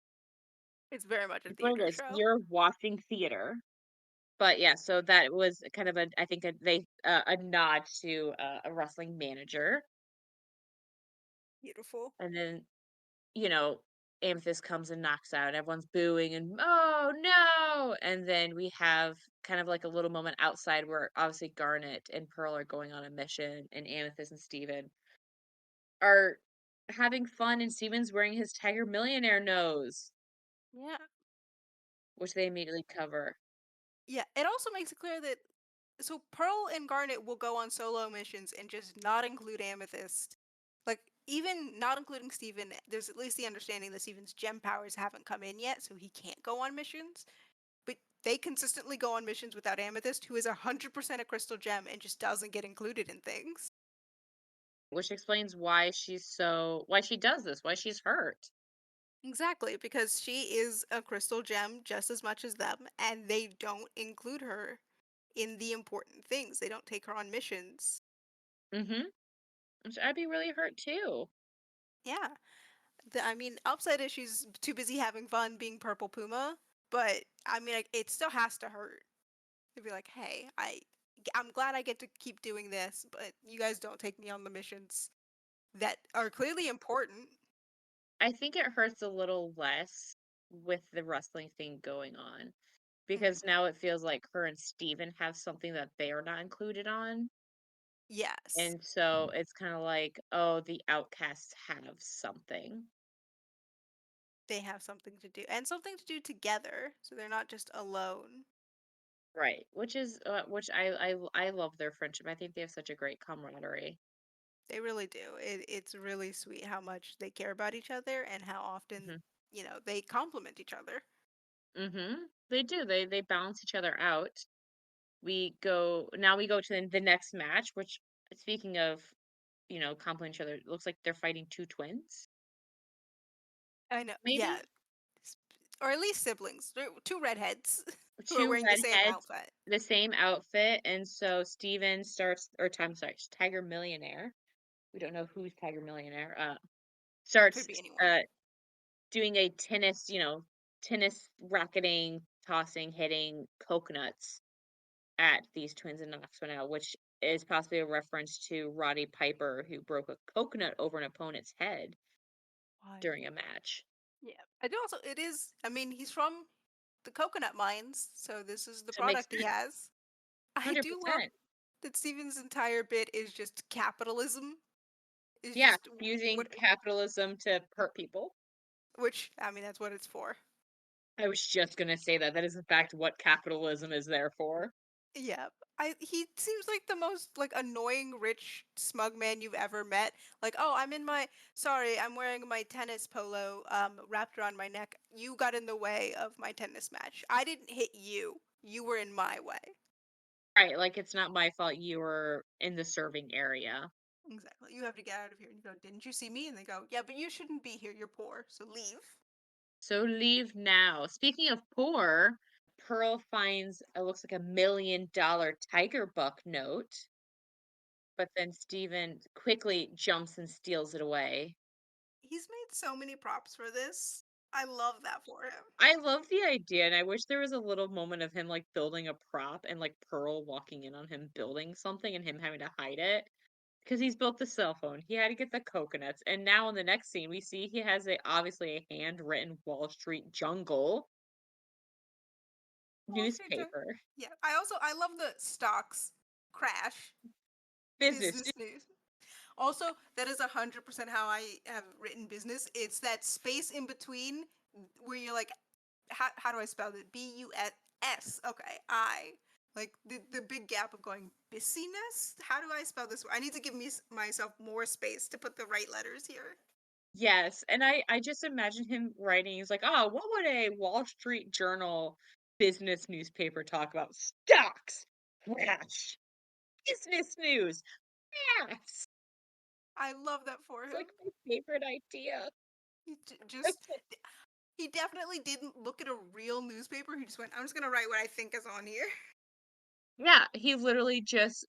It's very much a That's what it theater is. show. You're watching theater. But yeah, so that was kind of a I think a nod to a wrestling manager, Beautiful. and then you know Amethyst comes and knocks out, and everyone's booing and oh no, and then we have kind of like a little moment outside where obviously Garnet and Pearl are going on a mission, and Amethyst and Steven are having fun, and Steven's wearing his Tiger Millionaire nose, Yeah. which they immediately cover. Yeah. It also makes it clear that so Pearl and Garnet will go on solo missions and just not include Amethyst. Like even not including Steven, there's at least the understanding that Steven's gem powers haven't come in yet, so he can't go on missions. But they consistently go on missions without Amethyst, who is 100% a crystal gem and just doesn't get included in things. Which explains why she does this, why she's hurt. Exactly, because she is a crystal gem just as much as them, and they don't include her in the important things. They don't take her on missions. Mhm. Which I'd be really hurt too. Yeah. I mean, upside is she's too busy having fun being Purple Puma, but I mean, like, it still has to hurt to be like, hey, I'm glad I get to keep doing this, but you guys don't take me on the missions that are clearly important. I think it hurts a little less with the wrestling thing going on Mhm. because now it feels like her and Steven have something that they are not included on. Yes, And so it's kind of like, oh, the outcasts have something. they have something to do and something to do together, so they're not just alone. Right. Which I love their friendship. I think they have such a great camaraderie. They really do. It's really sweet how much they care about each other and how often, Mhm. they compliment each other. Mhm. They do. They balance each other out. We go to the next match, which speaking of, complimenting each other, it looks like they're fighting two twins, I know. Yeah, maybe? or at least siblings. They're two redheads who are Two wearing the same redheads, outfit. the same outfit, and so Steven starts or I'm sorry, Tiger Millionaire. We don't know who's Tiger Millionaire. Could Starts be anyone. uh doing a tennis racketing, tossing, hitting coconuts at these twins in Knoxville, which is possibly a reference to Roddy Piper, who broke a coconut over an opponent's head during Wild. a match. Yeah. I do also. It is. I mean, he's from the coconut mines, so this is the So it makes product he sense. has. I do love 100%. that Steven's entire bit is just capitalism. Is Yeah, just using what, capitalism to hurt people. which I mean, that's what it's for. I was just gonna say that. That is in fact what capitalism is there for. Yeah. He seems like the most like annoying rich smug man you've ever met. Like, "Oh, I'm wearing my tennis polo wrapped around my neck. You got in the way of my tennis match. I didn't hit you. You were in my way." Right, like, it's not my fault you were in the serving area. Exactly. You have to get out of here. And you go, didn't you see me? And they go, yeah, but you shouldn't be here. You're poor. So leave. So leave now. Speaking of poor, Pearl finds it looks like $1 million tiger buck note, but then Steven quickly jumps and steals it away. He's made so many props for this. I love that for him. I love the idea, and I wish there was a little moment of him, like, building a prop and, like, Pearl walking in on him building something and him having to hide it. Because he's built the cell phone, he had to get the coconuts, and now in the next scene, we see he has obviously a handwritten Wall Street Jungle Wall Street Journal. newspaper. Yeah. I love the stocks crash Business. business news. Also, that is 100% how I have written business. It's that space in between where you're like, how do I spell it? Bus. Okay, I. Like the big gap of going busyness. How do I spell this? I need to give myself more space to put the right letters here. Yes, and I just imagine him writing, he's like, "Oh, what would a Wall Street Journal business newspaper talk about? Stocks! Crash! Business news! Yes!" I love that for It's him. like my favorite idea. Just he definitely didn't look at a real newspaper. He just went, I'm just gonna write what I think is on here. Yeah, he literally just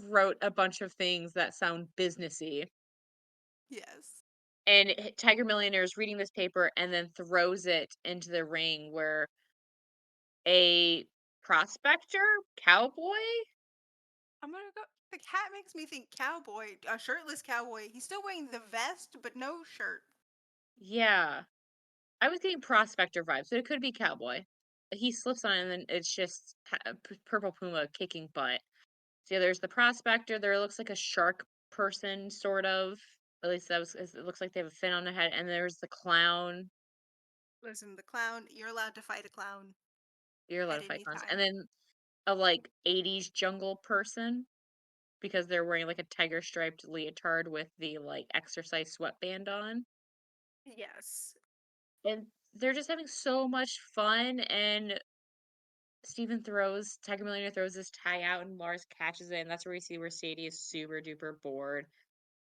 wrote a bunch of things that sound businessy. Yes. And Tiger Millionaire is reading this paper and then throws it into the ring where a prospector, cowboy, I'm gonna go. The cat makes me think cowboy, a shirtless cowboy. He's still wearing the vest, but no shirt. yeah, I was getting prospector vibes, but it could be cowboy. He slips on it and then it's just Purple Puma kicking butt. So yeah, there's the prospector. There looks like a shark person, sort of. At least it looks like they have a fin on their head. And there's the clown. Listen, the clown, you're allowed to fight a clown You're allowed at to fight any clowns. And time. then a like 80s jungle person because they're wearing like a tiger striped leotard with the like exercise sweatband on. Yes. And they're just having so much fun. And Tiger Millionaire throws this tie out and Lars catches it. And that's where we see where Sadie is super duper bored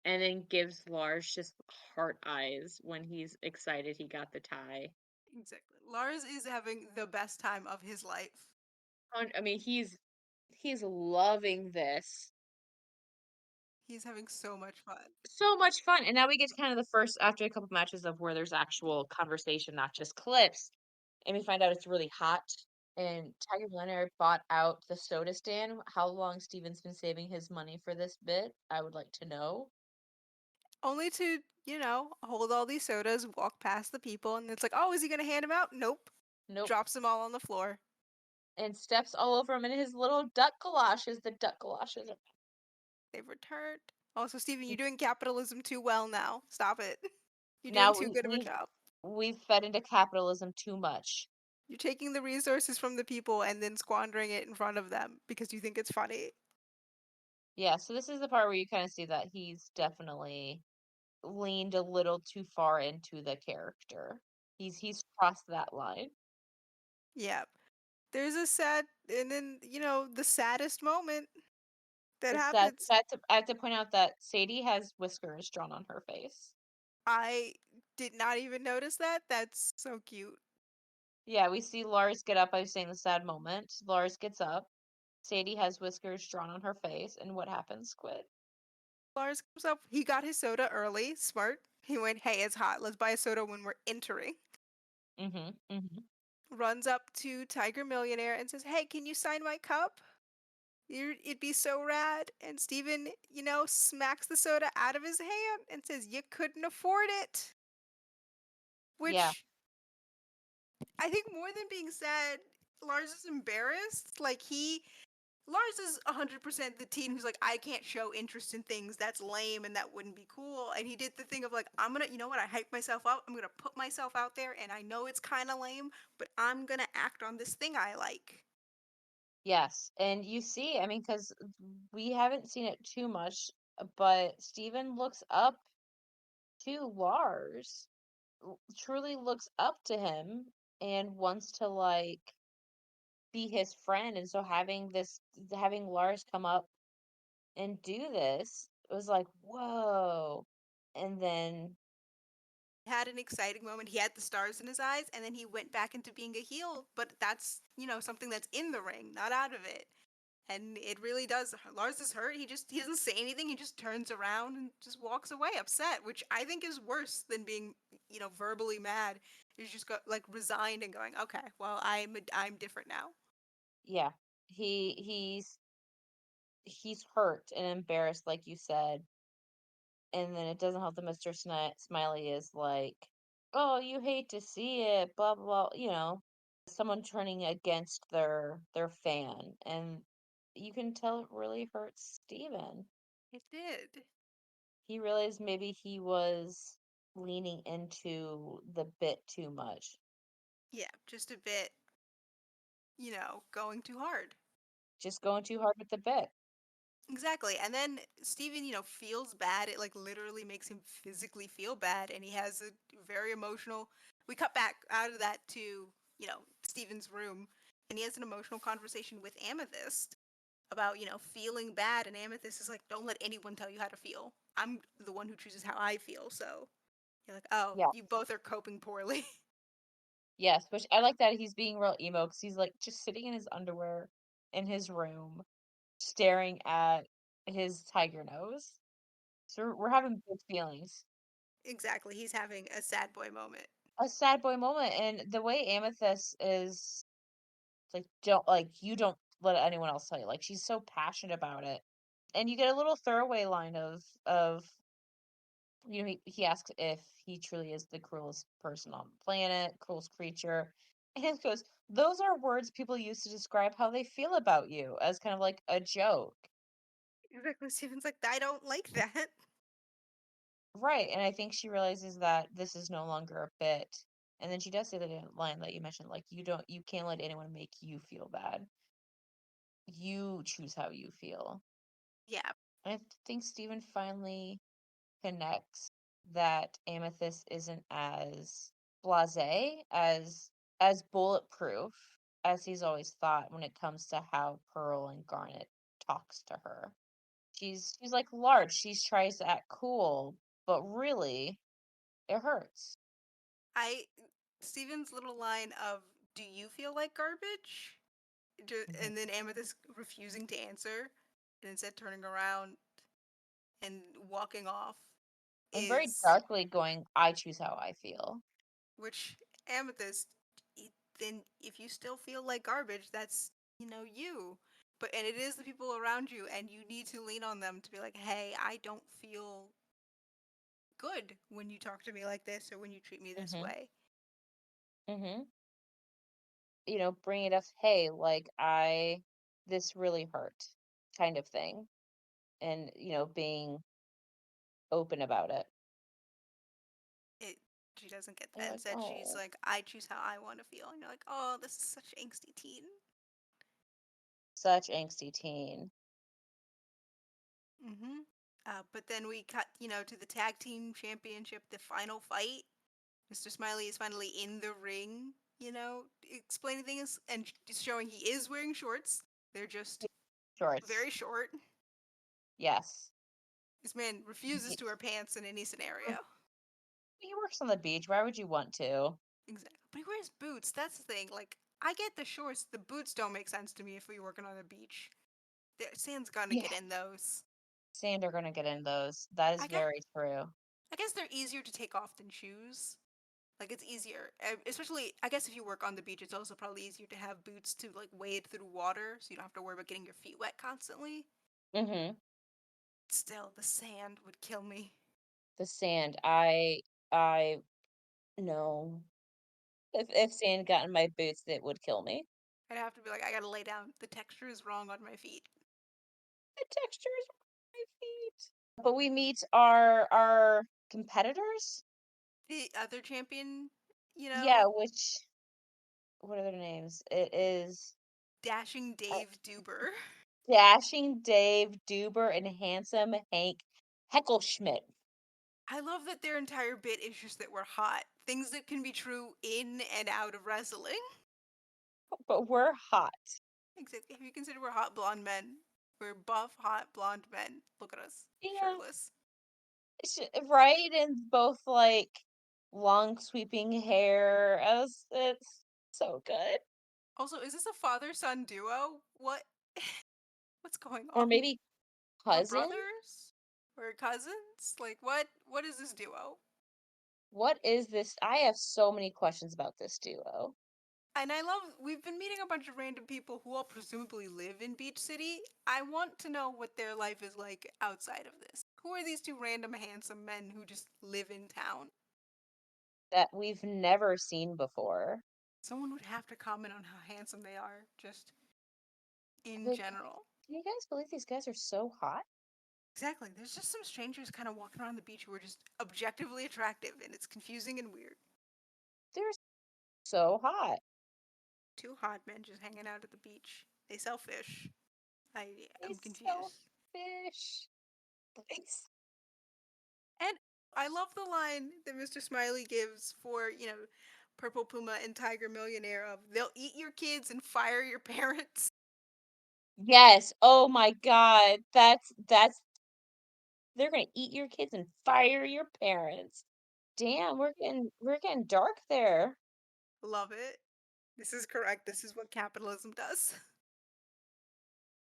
and then gives Lars just heart eyes when he's excited he got the tie. Exactly. Lars is having the best time of his life. I mean, he's loving this. He's having so much fun. So much fun. And now we get to kind of the first after a couple matches of where there's actual conversation, not just clips. And we find out it's really hot. And Tiger Leonard bought out the soda stand. How long Steven's been saving his money for this bit, I would like to know. Only to, hold all these sodas, walk past the people, and it's like, oh, is he gonna hand them out? Nope. Nope. Drops them all on the floor. And steps all over him in his little duck galoshes. The duck galoshes are They've returned. Also, Steven, you're doing capitalism too well now. Stop it. You're doing now too good of a job. we've fed into capitalism too much. You're taking the resources from the people and then squandering it in front of them because you think it's funny. Yeah, so this is the part where you kind of see that he's definitely leaned a little too far into the character. He's crossed that line. Yeah. There's a sad, and then, the saddest moment that It's sad. happens. I have to point out that Sadie has whiskers drawn on her face. I did not even notice that. That's so cute. Yeah, we see Lars get up. I was saying the sad moment. Lars gets up. Sadie has whiskers drawn on her face, and what happens, Squid? Lars comes up. He got his soda early. Smart. He went, hey, it's hot. Let's buy a soda when we're entering. Mm-hmm. Mm-hmm. Runs up to Tiger Millionaire and says, hey, can you sign my cup? It'd be so rad. And Steven, smacks the soda out of his hand and says, you couldn't afford it. Yeah. Which I think more than being sad, Lars is embarrassed. Lars is 100% the teen who's like, I can't show interest in things that's lame and that wouldn't be cool. And he did the thing of like, I'm gonna, you know what, I hype myself up. I'm gonna put myself out there and I know it's kind of lame, but I'm gonna act on this thing I like. Yes. And you see, I mean, because we haven't seen it too much, but Steven looks up to Lars, truly looks up to him and wants to like be his friend. And so having Lars come up and do this, it was like, whoa. And then, Had an exciting moment. He had the stars in his eyes, and then he went back into being a heel. But that's something that's in the ring, not out of it. And it really does. Lars is hurt. He doesn't say anything. He just turns around and just walks away upset, which I think is worse than being verbally mad. You just go like resigned and going, okay, well I'm different now. yeah, he he's hurt and embarrassed, like you said. And then it doesn't help that Mr. Smiley is like, "Oh, you hate to see it, blah blah blah," someone turning against their fan, and you can tell it really hurts Steven. It did. He realized maybe he was leaning into the bit too much, Yeah, just a bit, going too hard. just going too hard with the bit. Exactly. And then Steven, feels bad. It like literally makes him physically feel bad and he has a very emotional we cut back out of that to, Steven's room and he has an emotional conversation with Amethyst about, feeling bad and Amethyst is like, "Don't let anyone tell you how to feel. I'm the one who chooses how I feel." So, you're like, "Oh, Yeah. you both are coping poorly." Yes, which I like that he's being real emo because he's like just sitting in his underwear in his room, staring at his tiger nose. So we're having big feelings. Exactly. He's having a sad boy moment. A sad boy moment, and the way Amethyst is like, don't like you don't let anyone else tell you. Like she's so passionate about it, and you get a little throwaway line of he asks if he truly is the cruelest person on the planet, cruelest creature, and he goes, "Those are words people use to describe how they feel about you," as kind of like a joke. Exactly. Steven's like, "I don't like that." Right, and I think she realizes that this is no longer a bit. And then she does say the line that you mentioned, like, you can't let anyone make you feel bad. You choose how you feel. Yeah. And I think Steven finally connects that Amethyst isn't as blasé, as bulletproof as he's always thought when it comes to how Pearl and Garnet talks to her. She's like large. She tries to act cool, but really it hurts. I Steven's little line of "Do you feel like garbage?" Mhm. And then Amethyst refusing to answer, and instead turning around and walking off And very is darkly going, I choose how I feel. which Amethyst. Then if you still feel like garbage, that's you. But and it is the people around you, and you need to lean on them to be like, "Hey, I don't feel good when you talk to me like this, or when you treat me this Hmm. way." Hmm. Bring it up, hey, like this really hurt kind of thing. And, being open about it. It She doesn't get And that. you're like, Instead, she's oh, like, "I choose how I want to feel," and you're like, "Oh, this is such angsty teen." such angsty teen. Mm-hmm. But then we cut, to the tag team championship, the final fight. Mr. Smiley is finally in the ring, explaining things and showing he is wearing shorts. They're just Shorts. very short. Yes. This man refuses He, to wear pants in any scenario. he works on the beach. Why would you want to? Exactly. But he wears boots. That's the thing. Like, I get the shorts. The boots don't make sense to me if we're working on the beach. The sand's gonna Yeah. get in those. Sand are going to get in those. That is I guess very true. I guess they're easier to take off than shoes. Like it's easier, especially I guess if you work on the beach, it's also probably easier to have boots to like wade through water, so you don't have to worry about getting your feet wet constantly. Hmm. Still, the sand would kill me. The sand. I know. If sand got in my boots, it would kill me. I'd have to be like, I gotta lay down. The texture is wrong on my feet. The texture is on my feet. But we meet our competitors. The other champion, you Yeah, know, which what are their names? It is dashing uh, Dave Duber. Dashing Dave Duber and Handsome Hank Heckelschmidt. I love that their entire bit is just that we're hot. Things that can be true in and out of wrestling. but we're hot. Exactly. If you consider we're hot blonde men, we're buff, hot blonde men. Look at us, Yeah. shirtless. Right? And both like long sweeping hair. It's so good. Also, is this a father-son duo? What? What's going Or on? maybe Or cousin? brothers? Or cousins? Like what? What is this duo? What is this? I have so many questions about this duo. And I love, we've been meeting a bunch of random people who all presumably live in Beach City. I want to know what their life is like outside of this. Who are these two random handsome men who just live in town? That we've never seen before. Someone would have to comment on how handsome they are, just in Like, general. do you guys believe these guys are so hot? Exactly. There's just some strangers kind of walking around the beach who are just objectively attractive, and it's confusing and weird. They're so hot. Two hot men just hanging out at the beach. They sell fish. They I'm sell confused. fish. Thanks. And I love the line that Mr. Smiley gives for, Purple Puma and Tiger Millionaire of they'll eat your kids and fire your parents. Yes. Oh my God. That's they're gonna eat your kids and fire your parents. Damn, we're getting dark there. Love it. This is correct. This is what capitalism does.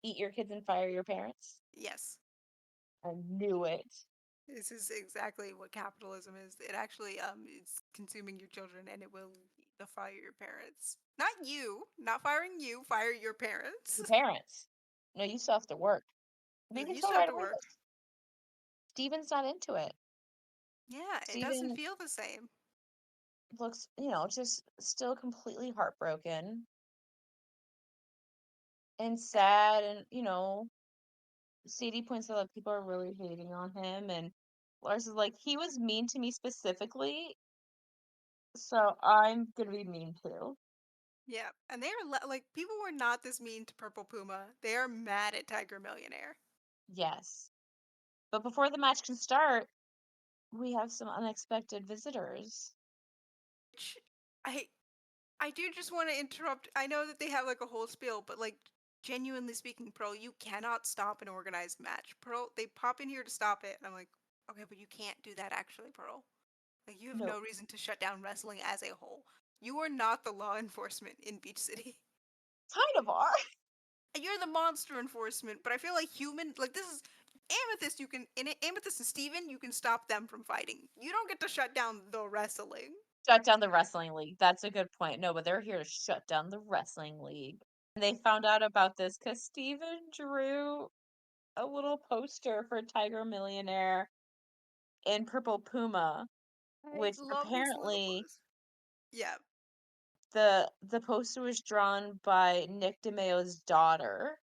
Eat your kids and fire your parents. Yes. I knew it. This is exactly what capitalism is. It actually it's consuming your children and it will fire your parents. Not you, not firing you, fire your parents. Your parents. No, you still have to work. And Yeah, you can you tell still have right to away work. that Steven's not into it. Yeah, it doesn't Steven feel the same. looks, just still completely heartbroken and sad. And, Sadie points out that people are really hating on him. And Lars is like, he was mean to me specifically, so I'm gonna be mean too. Yeah, and they are like people were not this mean to Purple Puma. They are mad at Tiger Millionaire. Yes. But before the match can start, we have some unexpected visitors. Which I I do just want to interrupt. I know that they have like a whole spiel, but like genuinely speaking, Pearl, you cannot stop an organized match. Pearl, they pop in here to stop it, and I'm like, okay, but you can't do that actually, Pearl. Like you have No, no reason to shut down wrestling as a whole. You are not the law enforcement in Beach City. kind of are. You're the monster enforcement, but I feel like human like this is Amethyst, you can in Amethyst and Steven, you can stop them from fighting. You don't get to shut down the wrestling. Shut down the wrestling league. That's a good point. No, but they're here to shut down the wrestling league. And they found out about this because Steven drew a little poster for Tiger Millionaire in Purple Puma, I which love this little apparently post. Yeah, the poster was drawn by Nick DeMeo's daughter.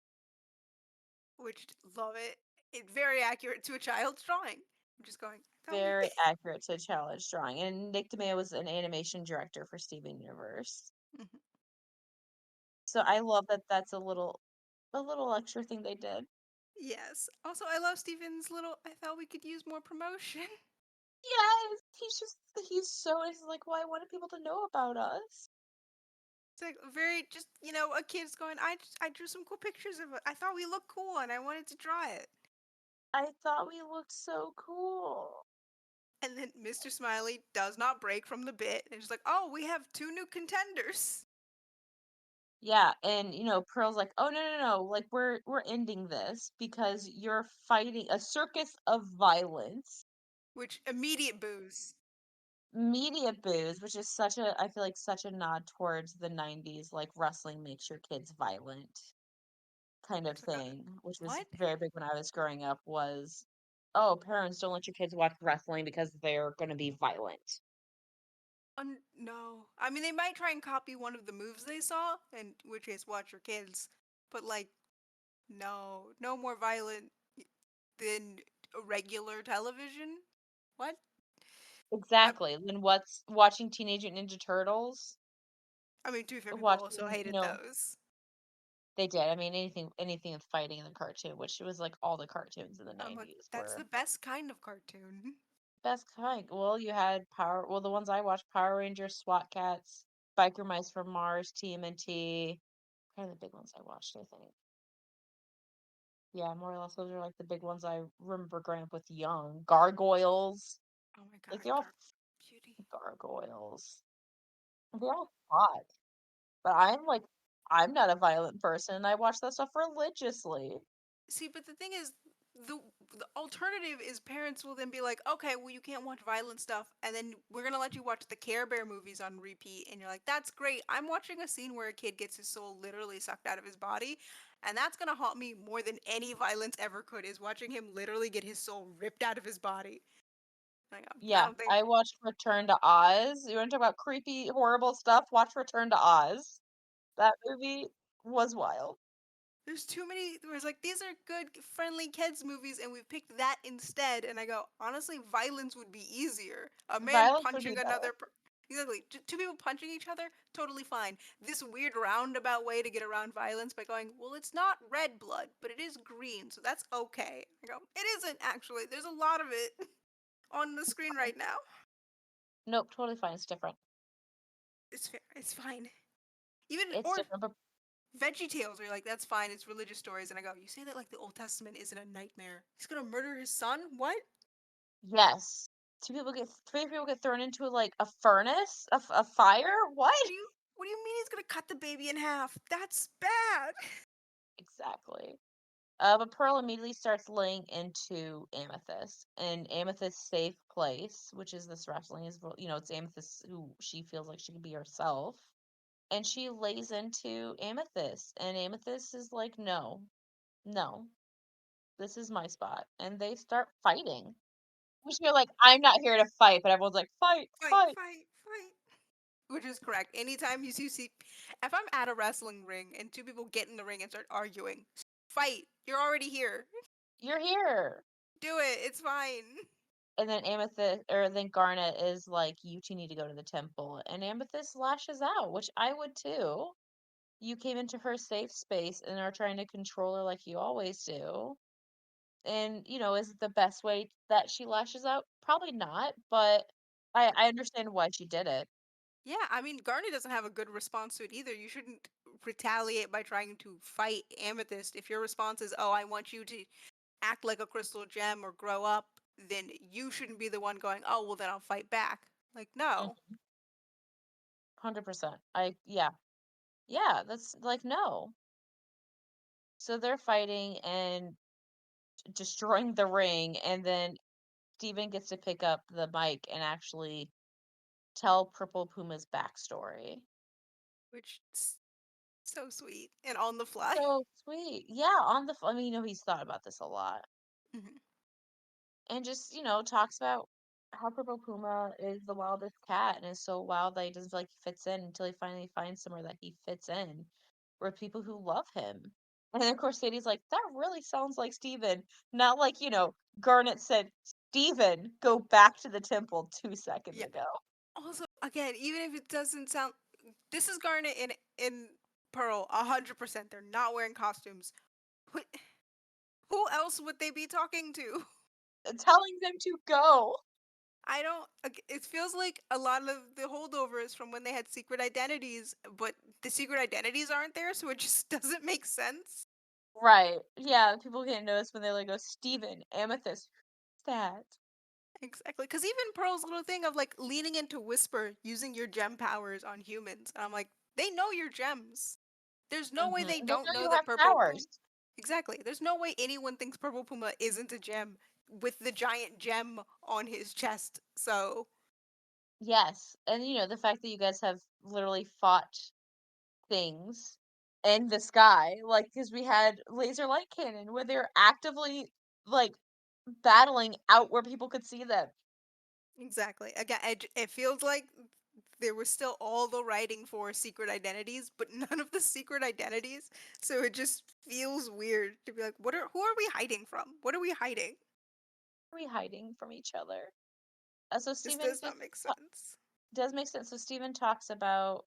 which love it. It very accurate to a child's drawing. I'm just going, I thought we Very accurate to challenge drawing. And Nick DeMeo was an animation director for Steven Universe. Mhm. So I love that that's a little extra thing they did. Yes. Also, I love Steven's little I thought we could use more promotion. Yes, he's so he's like, well, I wanted people to know about us. It's like very just, a kid's going, I drew some cool pictures of it. I thought we looked cool and I wanted to draw it. I thought we looked so cool. And then Mr. Smiley does not break from the bit and just like, oh, we have two new contenders. Yeah, and Pearl's like, "Oh no, no, no. Like we're ending this because you're fighting a circus of violence." Which immediate booze. Media booze, which is I feel like such a nod towards the 90s, like wrestling makes your kids violent kind of It's like, thing, which was what? very big when I was growing up was, oh, parents don't let your kids watch wrestling because they're going to be violent. No. I mean, they might try and copy one of the moves they saw, and which is watch your kids. But like, no, no more violent than regular television. What? I, Exactly. Then what's watching Teenage Mutant Ninja Turtles? I mean, to be fair, people also Watching, hated those. they did. I mean, anything with fighting in the cartoon, which was like all the cartoons in the I'm like, 90s that's the were best kind of cartoon. best kind. Well, you had Power, well, the ones I watched, Power Rangers, SWAT Cats. Biker Mice from Mars, TMNT. Kind of the big ones I watched, I think. Yeah, more or less those are like the big ones I remember growing up with young. Gargoyles. Oh my Like god, they're all Beauty. gargoyles. They're all hot. But I'm not a violent person and I watch that stuff religiously. See, but the thing is, the the alternative is parents will then be like, okay, well you can't watch violent stuff, and then we're gonna let you watch the Care Bear movies on repeat, and you're like, that's great. I'm watching a scene where a kid gets his soul literally sucked out of his body, and that's gonna haunt me more than any violence ever could. Is watching him literally get his soul ripped out of his body. Like, I Yeah, don't think I watched Return to Oz. You want to talk about creepy, horrible stuff? Watch Return to Oz. That movie was wild. there's too many. There's like these are good, friendly kids movies, and we've picked that instead. And I go, honestly, violence would be easier. A man Violence would be punching better. another. Exactly, two people punching each other, totally fine. This weird roundabout way to get around violence by going, well, it's not red blood, but it is green, so that's okay. I go, it isn't actually. There's a lot of it on the screen right now. Nope, totally fine. It's different. It's fair. It's fine. Even It's or different, but Veggie Tales, where you're like, that's fine, it's religious stories. And I go, you say that like the Old Testament isn't a nightmare. He's gonna murder his son? What? yes. Three people get thrown into like a furnace, a fire. What? What do you what do you mean he's gonna cut the baby in half? That's bad. Exactly. But Pearl immediately starts laying into Amethyst, and Amethyst's safe place, which is this wrestling, is it's Amethyst who she feels like she can be herself, and she lays into Amethyst, and Amethyst is like, no, no, this is my spot, and they start fighting. Which you're like, I'm not here to fight, but everyone's like, fight, Fight, fight. fight, fight. Which is correct. Anytime you see if I'm at a wrestling ring and two people get in the ring and start arguing, fight. You're already here. You're here. Do it. It's fine. And then Garnet is like, you two need to go to the temple. And Amethyst lashes out, which I would too. You came into her safe space and are trying to control her like you always do. And, is it the best way that she lashes out? Probably not, but I understand why she did it. Yeah, I mean, Garnet doesn't have a good response to it either. You shouldn't retaliate by trying to fight Amethyst. If your response is, oh, I want you to act like a crystal gem or grow up, then you shouldn't be the one going, oh, well, then I'll fight back. Like, no. Mm, 100%. Yeah. Yeah, that's like, no. So they're fighting and destroying the ring, and then Steven gets to pick up the mic and actually tell Purple Puma's backstory. Which is so sweet and on the fly. So sweet. Yeah, I mean, he's thought about this a lot. Mhm. And just, talks about how Purple Puma is the wildest cat and is so wild that he doesn't feel like he fits in until he finally finds somewhere that he fits in with people who love him. And then, of course, Sadie's like, that really sounds like Steven. Not like, Garnet said, Steven, go back to the temple 2 seconds Yeah. ago. Also, again, even if it doesn't sound, this is Garnet in Pearl, 100%. They're not wearing costumes. Who, who else would they be talking to? Telling them to go. I don't. It feels like a lot of the holdovers from when they had secret identities, but the secret identities aren't there, so it just doesn't make sense. Right. Yeah, people can't notice when they like go, Steven, Amethyst, that. Exactly, because even Pearl's little thing of like leaning into Whisper, using your gem powers on humans, and I'm like, they know your gems. There's no way they They don't know know you that have Purple Puma. powers. Exactly. There's no way anyone thinks Purple Puma isn't a gem with the giant gem on his chest. So, Yes. And the fact that you guys have literally fought things in the sky, like, because we had laser light cannon where they're actively like battling out where people could see them. exactly. Again, it feels like there was still all the writing for secret identities, but none of the secret identities. So it just feels weird to be like, who are we hiding from? What are we hiding? Are we hiding from each other? So This Steven does just not make sense. does make sense. So Steven talks about,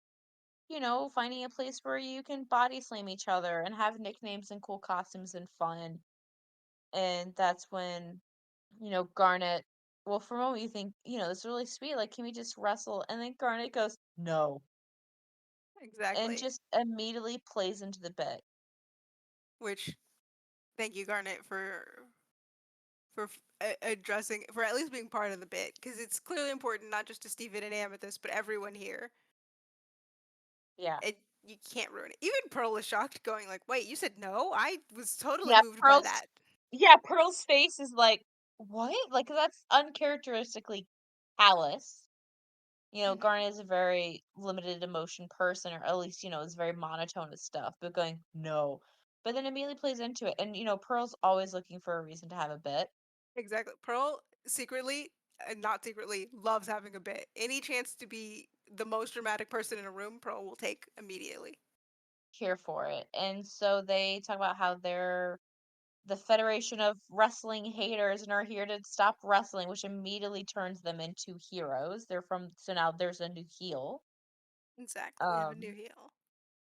finding a place where you can body slam each other and have nicknames and cool costumes and fun. And that's when, Garnet, well, for a moment you think, this is really sweet. Like, can we just wrestle? And then Garnet goes, no. and Exactly. just immediately plays into the bit. Which thank you, Garnet, for addressing for at least being part of the bit because it's clearly important not just to Steven and Amethyst but everyone here. Yeah. And you can't ruin it. Even Pearl is shocked, going like, "Wait, you said no? I was totally Yeah, moved by Pearl's that." yeah, Pearl's face is like, "What?" Like, that's uncharacteristically callous. Hmm. Garnet is a very limited emotion person, or at least, is very monotone with stuff, but going, "No." But then immediately plays into it. And, Pearl's always looking for a reason to have a bit. Exactly. Pearl secretly, and not secretly, loves having a bit. Any chance to be the most dramatic person in a room, Pearl will take immediately. Here for it. And so they talk about how they're the Federation of Wrestling Haters and are here to stop wrestling, which immediately turns them into heroes. So now there's a new heel. Exactly. We have a new Um, heel.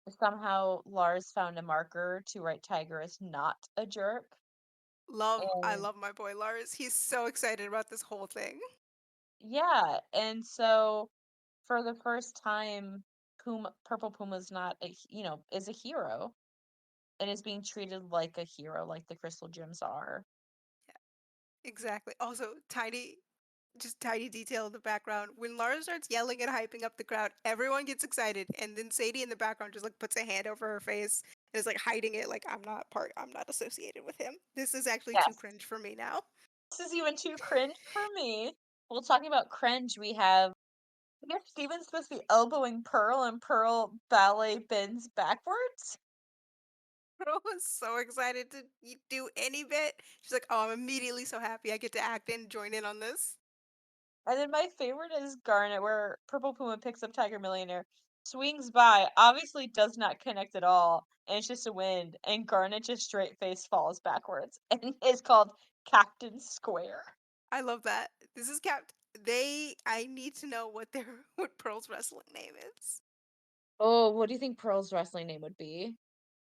Somehow Lars found a marker to write Tiger as not a jerk. I And love my boy Lars. He's so excited about this whole thing. yeah, and so for the first time, Purple Puma's not is a hero and is being treated like a hero, like the Crystal Gems are. Exactly. Also, tiny detail in the background. When Lara starts yelling and hyping up the crowd, everyone gets excited, and then Sadie in the background just like puts a hand over her face and is like hiding it, like I'm not associated with him. This is actually too Yes. cringe for me now. This is even too cringe for me. Well, talking about cringe, we have Steven's supposed to be elbowing Pearl and Pearl ballet bends backwards. Pearl was so excited to do any bit. She's like, "Oh, I'm immediately so happy I get to act and join in on this." And then my favorite is Garnet, where Purple Puma picks up Tiger Millionaire, swings by, obviously does not connect at all, and it's just a wind, and Garnet just straight face falls backwards and is called Captain Square. I love that. This is Cap. They. I need to know what their what Pearl's wrestling name is. Oh, what do you think Pearl's wrestling name would be?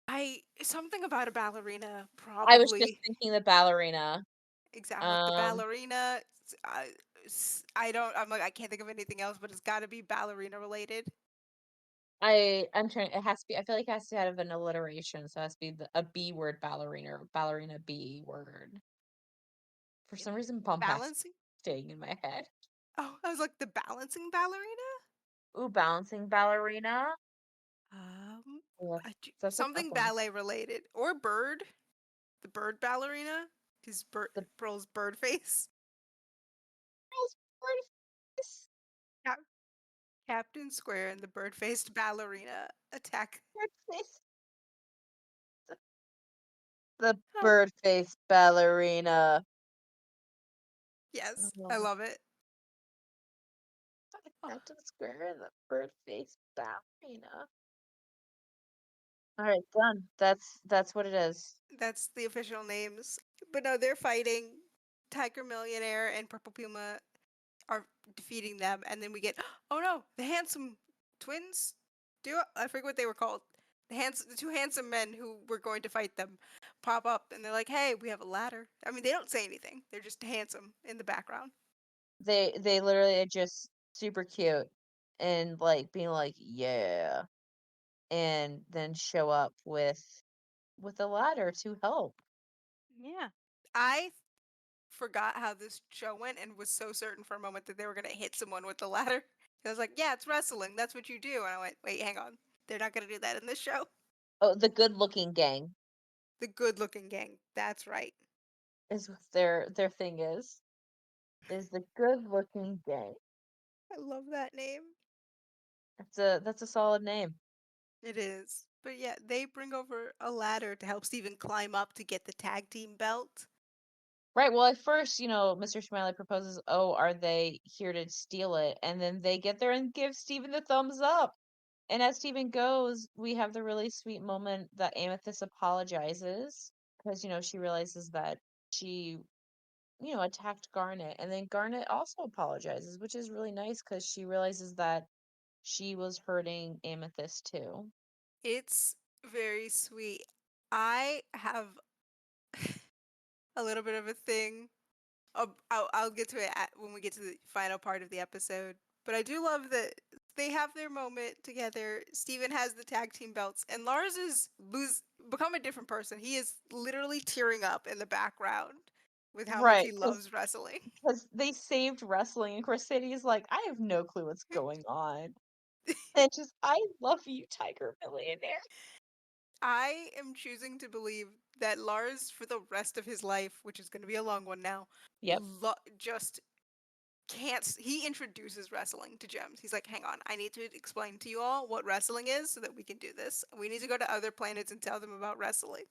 I something about a ballerina, I was just probably. thinking the ballerina. Exactly, like the Um, ballerina. I don't. I'm like I can't think of anything else, but it's got to be ballerina related. I'm trying. It has to be. I feel like it has to have an alliteration, so it has to be a B word ballerina, or ballerina B word. For Yeah. some reason, bombastic Balancing. staying in my head. Oh, I was like the balancing ballerina. Ooh, balancing ballerina. Um, Ugh, that's a tough something one. ballet related or bird. The bird ballerina. His bird The Pearl's bird face. girl's bird face. Cap- Captain Square and the bird faced ballerina attack. Bird face. The Huh. bird face ballerina. Yes, I Oh, love it. Captain Square and the bird face ballerina. All right, done. That's what it is. That's the official names. But no, they're fighting. Tiger Millionaire and Purple Puma are defeating them, and then we get oh no, the handsome twins. I forget what they were called. The two handsome men who were going to fight them pop up, and they're like, "Hey, we have a ladder." I mean, they don't say anything. They're just handsome in the background. They literally are just super cute and like being like, yeah, and then show up with a ladder to help. Yeah, I forgot how this show went and was so certain for a moment that they were gonna hit someone with the ladder. I was like, "Yeah, it's wrestling. That's what you do." And I went, "Wait, hang on. They're not gonna do that in this show." Oh, the good looking gang The good-looking gang. That's right. is what their thing is the good looking gang. I love that name. That's a solid name. It is. But yeah, they bring over a ladder to help Steven climb up to get the tag team belt. Right. Well, at first, Mr. Smiley proposes, "Oh, are they here to steal it?" And then they get there and give Steven the thumbs up. And as Steven goes, we have the really sweet moment that Amethyst apologizes because, she realizes that she, attacked Garnet. And then Garnet also apologizes, which is really nice because she realizes that she was hurting Amethyst too. It's very sweet. I have a little bit of a thing. I'll get to it when we get to the final part of the episode. But I do love that they have their moment together. Steven has the tag team belts, and Lars is become a different person. He is literally tearing up in the background with how much Right, he loves wrestling. because they saved wrestling, and Corsetti's like, "I have no clue what's going on." And just, "I love you, Tiger Millionaire." I am choosing to believe that Lars, for the rest of his life, which is going to be a long one now, Yep. just can't. He introduces wrestling to Gems. He's like, hang on, I need to explain to you all what wrestling is so that we can do this. We need to go to other planets and tell them about wrestling.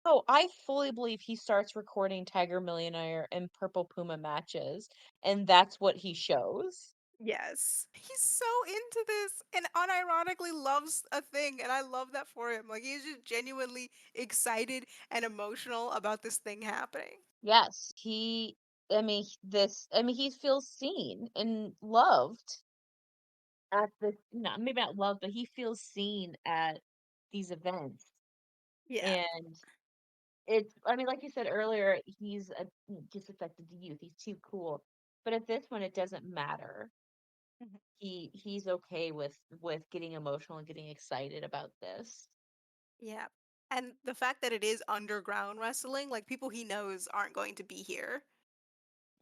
Oh, I fully believe he starts recording Tiger Millionaire and Purple Puma matches, and that's what he shows. Yes. He's so into this and unironically loves a thing, and I love that for him. Like, he's just genuinely excited and emotional about this thing happening. Yes, I mean, he feels seen and loved at the, no, maybe not loved, but he feels seen at these events. Yeah. And I mean, like you said earlier, he's a disaffected youth. He's too cool. But at this one, it doesn't matter. Mhm. He's okay with getting emotional and getting excited about this. Yeah. And the fact that it is underground wrestling, like people he knows aren't going to be here.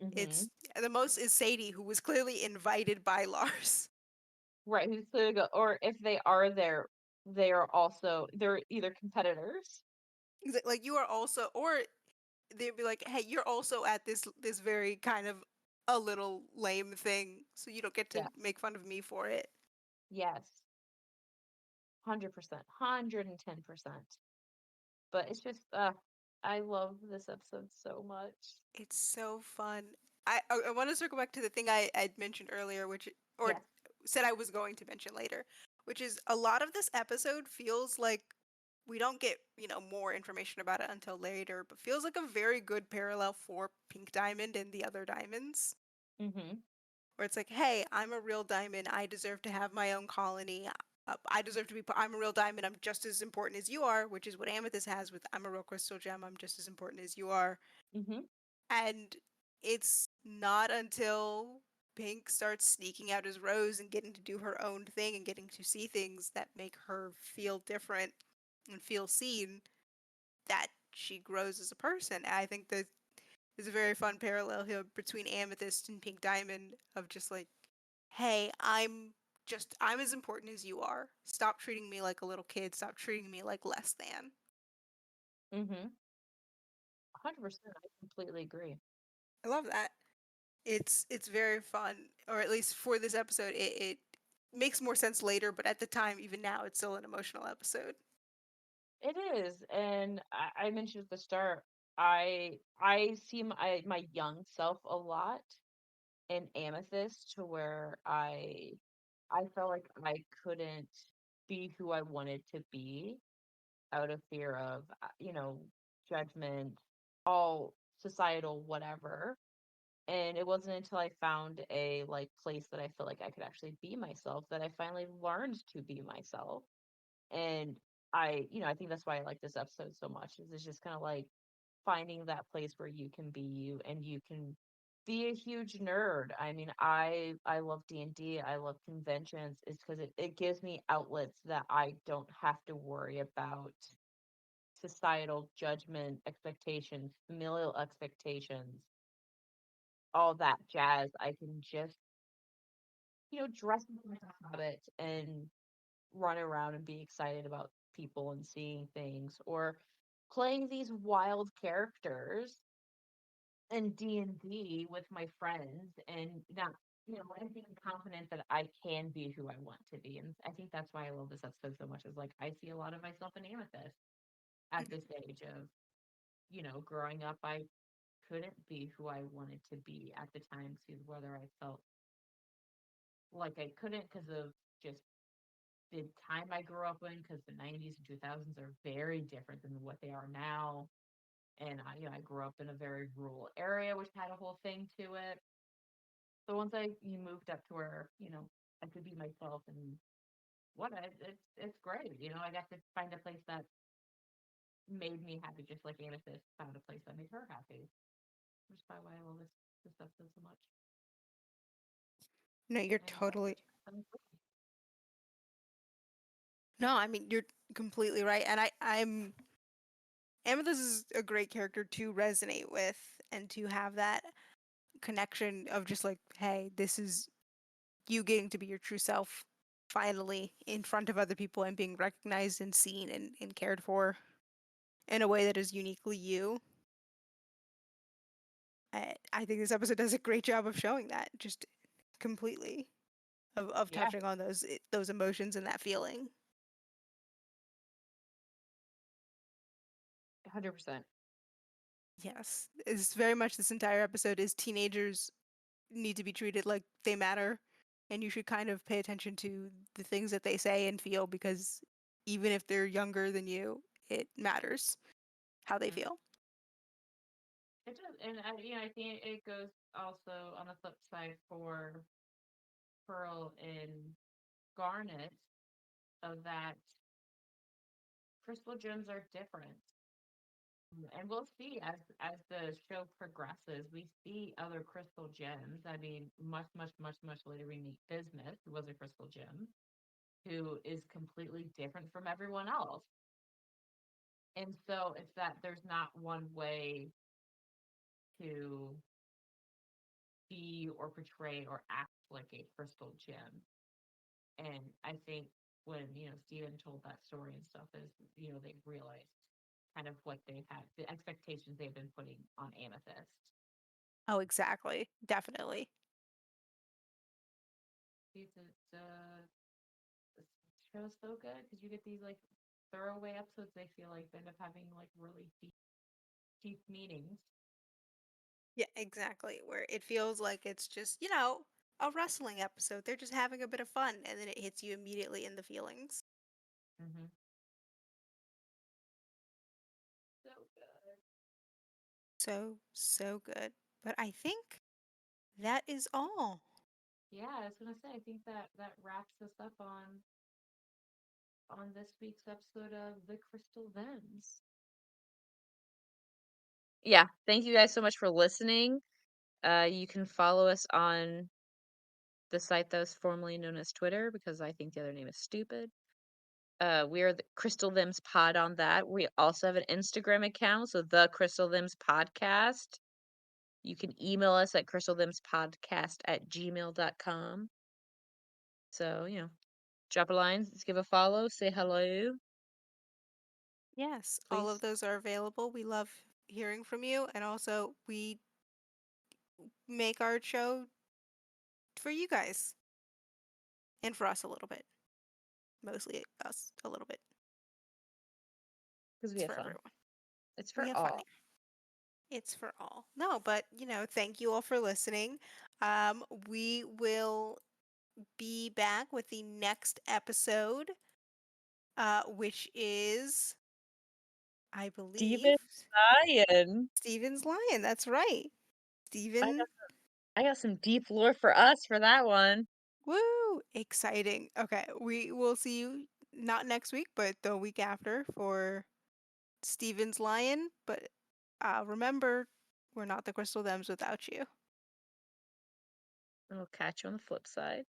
Hmm. It's the most is Sadie, who was clearly invited by Lars. Right, who's clearly go, or if they are there, they're either competitors. Like you are also, or they'd be like, "Hey, you're also at this very kind of a little lame thing, so you don't get to Yes, make fun of me for it." yes, 100%, 110%. But it's just, I love this episode so much. It's so fun. I want to circle back to the thing I'd mentioned earlier, which or Yes. said I was going to mention later, which is a lot of this episode feels like we don't get, more information about it until later, but feels like a very good parallel for Pink Diamond and the other diamonds. Hmm. Where it's like, hey, I'm a real diamond. I deserve to have my own colony. I deserve to be. I'm a real diamond. I'm just as important as you are, which is what Amethyst has with I'm a real crystal gem. I'm just as important as you are. Hmm. And it's not until Pink starts sneaking out as Rose and getting to do her own thing and getting to see things that make her feel different and feel seen that she grows as a person. And I think that there's a very fun parallel here between Amethyst and Pink Diamond of just like, hey, I'm as important as you are. Stop treating me like a little kid. Stop treating me like less than. 100%. I completely agree. I love that. It's very fun, or at least for this episode, it makes more sense later, but at the time, even now, it's still an emotional episode. It is, and I mentioned at the start, I see my young self a lot in Amethyst, to where I felt like I couldn't be who I wanted to be out of fear of, judgment, all societal whatever. And it wasn't until I found a like place that I felt like I could actually be myself that I finally learned to be myself. And I think that's why I like this episode so much. Is it's just kind of like finding that place where you can be you and you can be a huge nerd. I mean, I love D&D. I love conventions. It's because it gives me outlets that I don't have to worry about societal judgment, expectations, familial expectations, all that jazz. I can just, dress like a hobbit and run around and be excited about people and seeing things, or playing these wild characters in D&D with my friends, and not, and being confident that I can be who I want to be. And I think that's why I love this episode so much, is like I see a lot of myself in Amethyst at this age of, growing up. I couldn't be who I wanted to be at the time, to whether I felt like I couldn't because of just the time I grew up in, because the 90s and 2000s are very different than what they are now. And I grew up in a very rural area, which had a whole thing to it. So once I you moved up to where, I could be myself, and it's great. I got to find a place that made me happy, just like Amethyst found a place that made her happy. Which is probably why I love this episode so much. No, you're And I totally. agree. No, I mean you're completely right, and I'm Amethyst is a great character to resonate with and to have that connection of just like, hey, this is you getting to be your true self finally in front of other people and being recognized and seen and cared for in a way that is uniquely you. I think this episode does a great job of showing that just completely of Yeah, touching on those emotions and that feeling. 100%. Yes, it's very much this entire episode is teenagers need to be treated like they matter, and you should kind of pay attention to the things that they say and feel because even if they're younger than you, it matters how they Mhm. feel. It does, and I think it goes also on the flip side for Pearl and Garnet, of that crystal gems are different. And we'll see as the show progresses, we see other crystal gems. I mean, much later we meet Bismuth, who was a crystal gem, who is completely different from everyone else. And so it's that there's not one way to be or portray or act like a crystal gem. And I think when, Steven told that story and stuff is, they realized kind of what they had, the expectations they've been putting on Amethyst. Oh, exactly. Definitely. This show's so good because you get these like throwaway episodes. They feel like they end up having like really deep meanings. Yeah, exactly. Where it feels like it's just, a wrestling episode. They're just having a bit of fun and then it hits you immediately in the feelings. Mm-hmm. So good. So, so good. But I think that is all. Yeah, I was gonna say. I think that wraps us up on this week's episode of The Crystal Vens. Yeah, thank you guys so much for listening. You can follow us on the site that was formerly known as Twitter because I think the other name is stupid. We are the Crystal Limbs Pod on that. We also have an Instagram account, so the Crystal Limbs Podcast. You can email us at crystalllimspodcast@gmail.com. So, drop a line, give a follow, say hello, Yes, all of please. those are available. We love hearing from you. And also, we make our show for you guys and for us a little bit. Mostly us a little bit. Because we It's have for fun. everyone. It's We for have fun all. here. It's for all. No, but, thank you all for listening. We will be back with the next episode, which is, I believe, Steven Ryan. Steven's Lion. That's right. I Steven. got, I got some deep lore for us for that one. Woo! Exciting. Okay, we will see you not next week, but the week after for Steven's Lion. But remember, we're not the Crystal Thems without you. And we'll catch you on the flip side.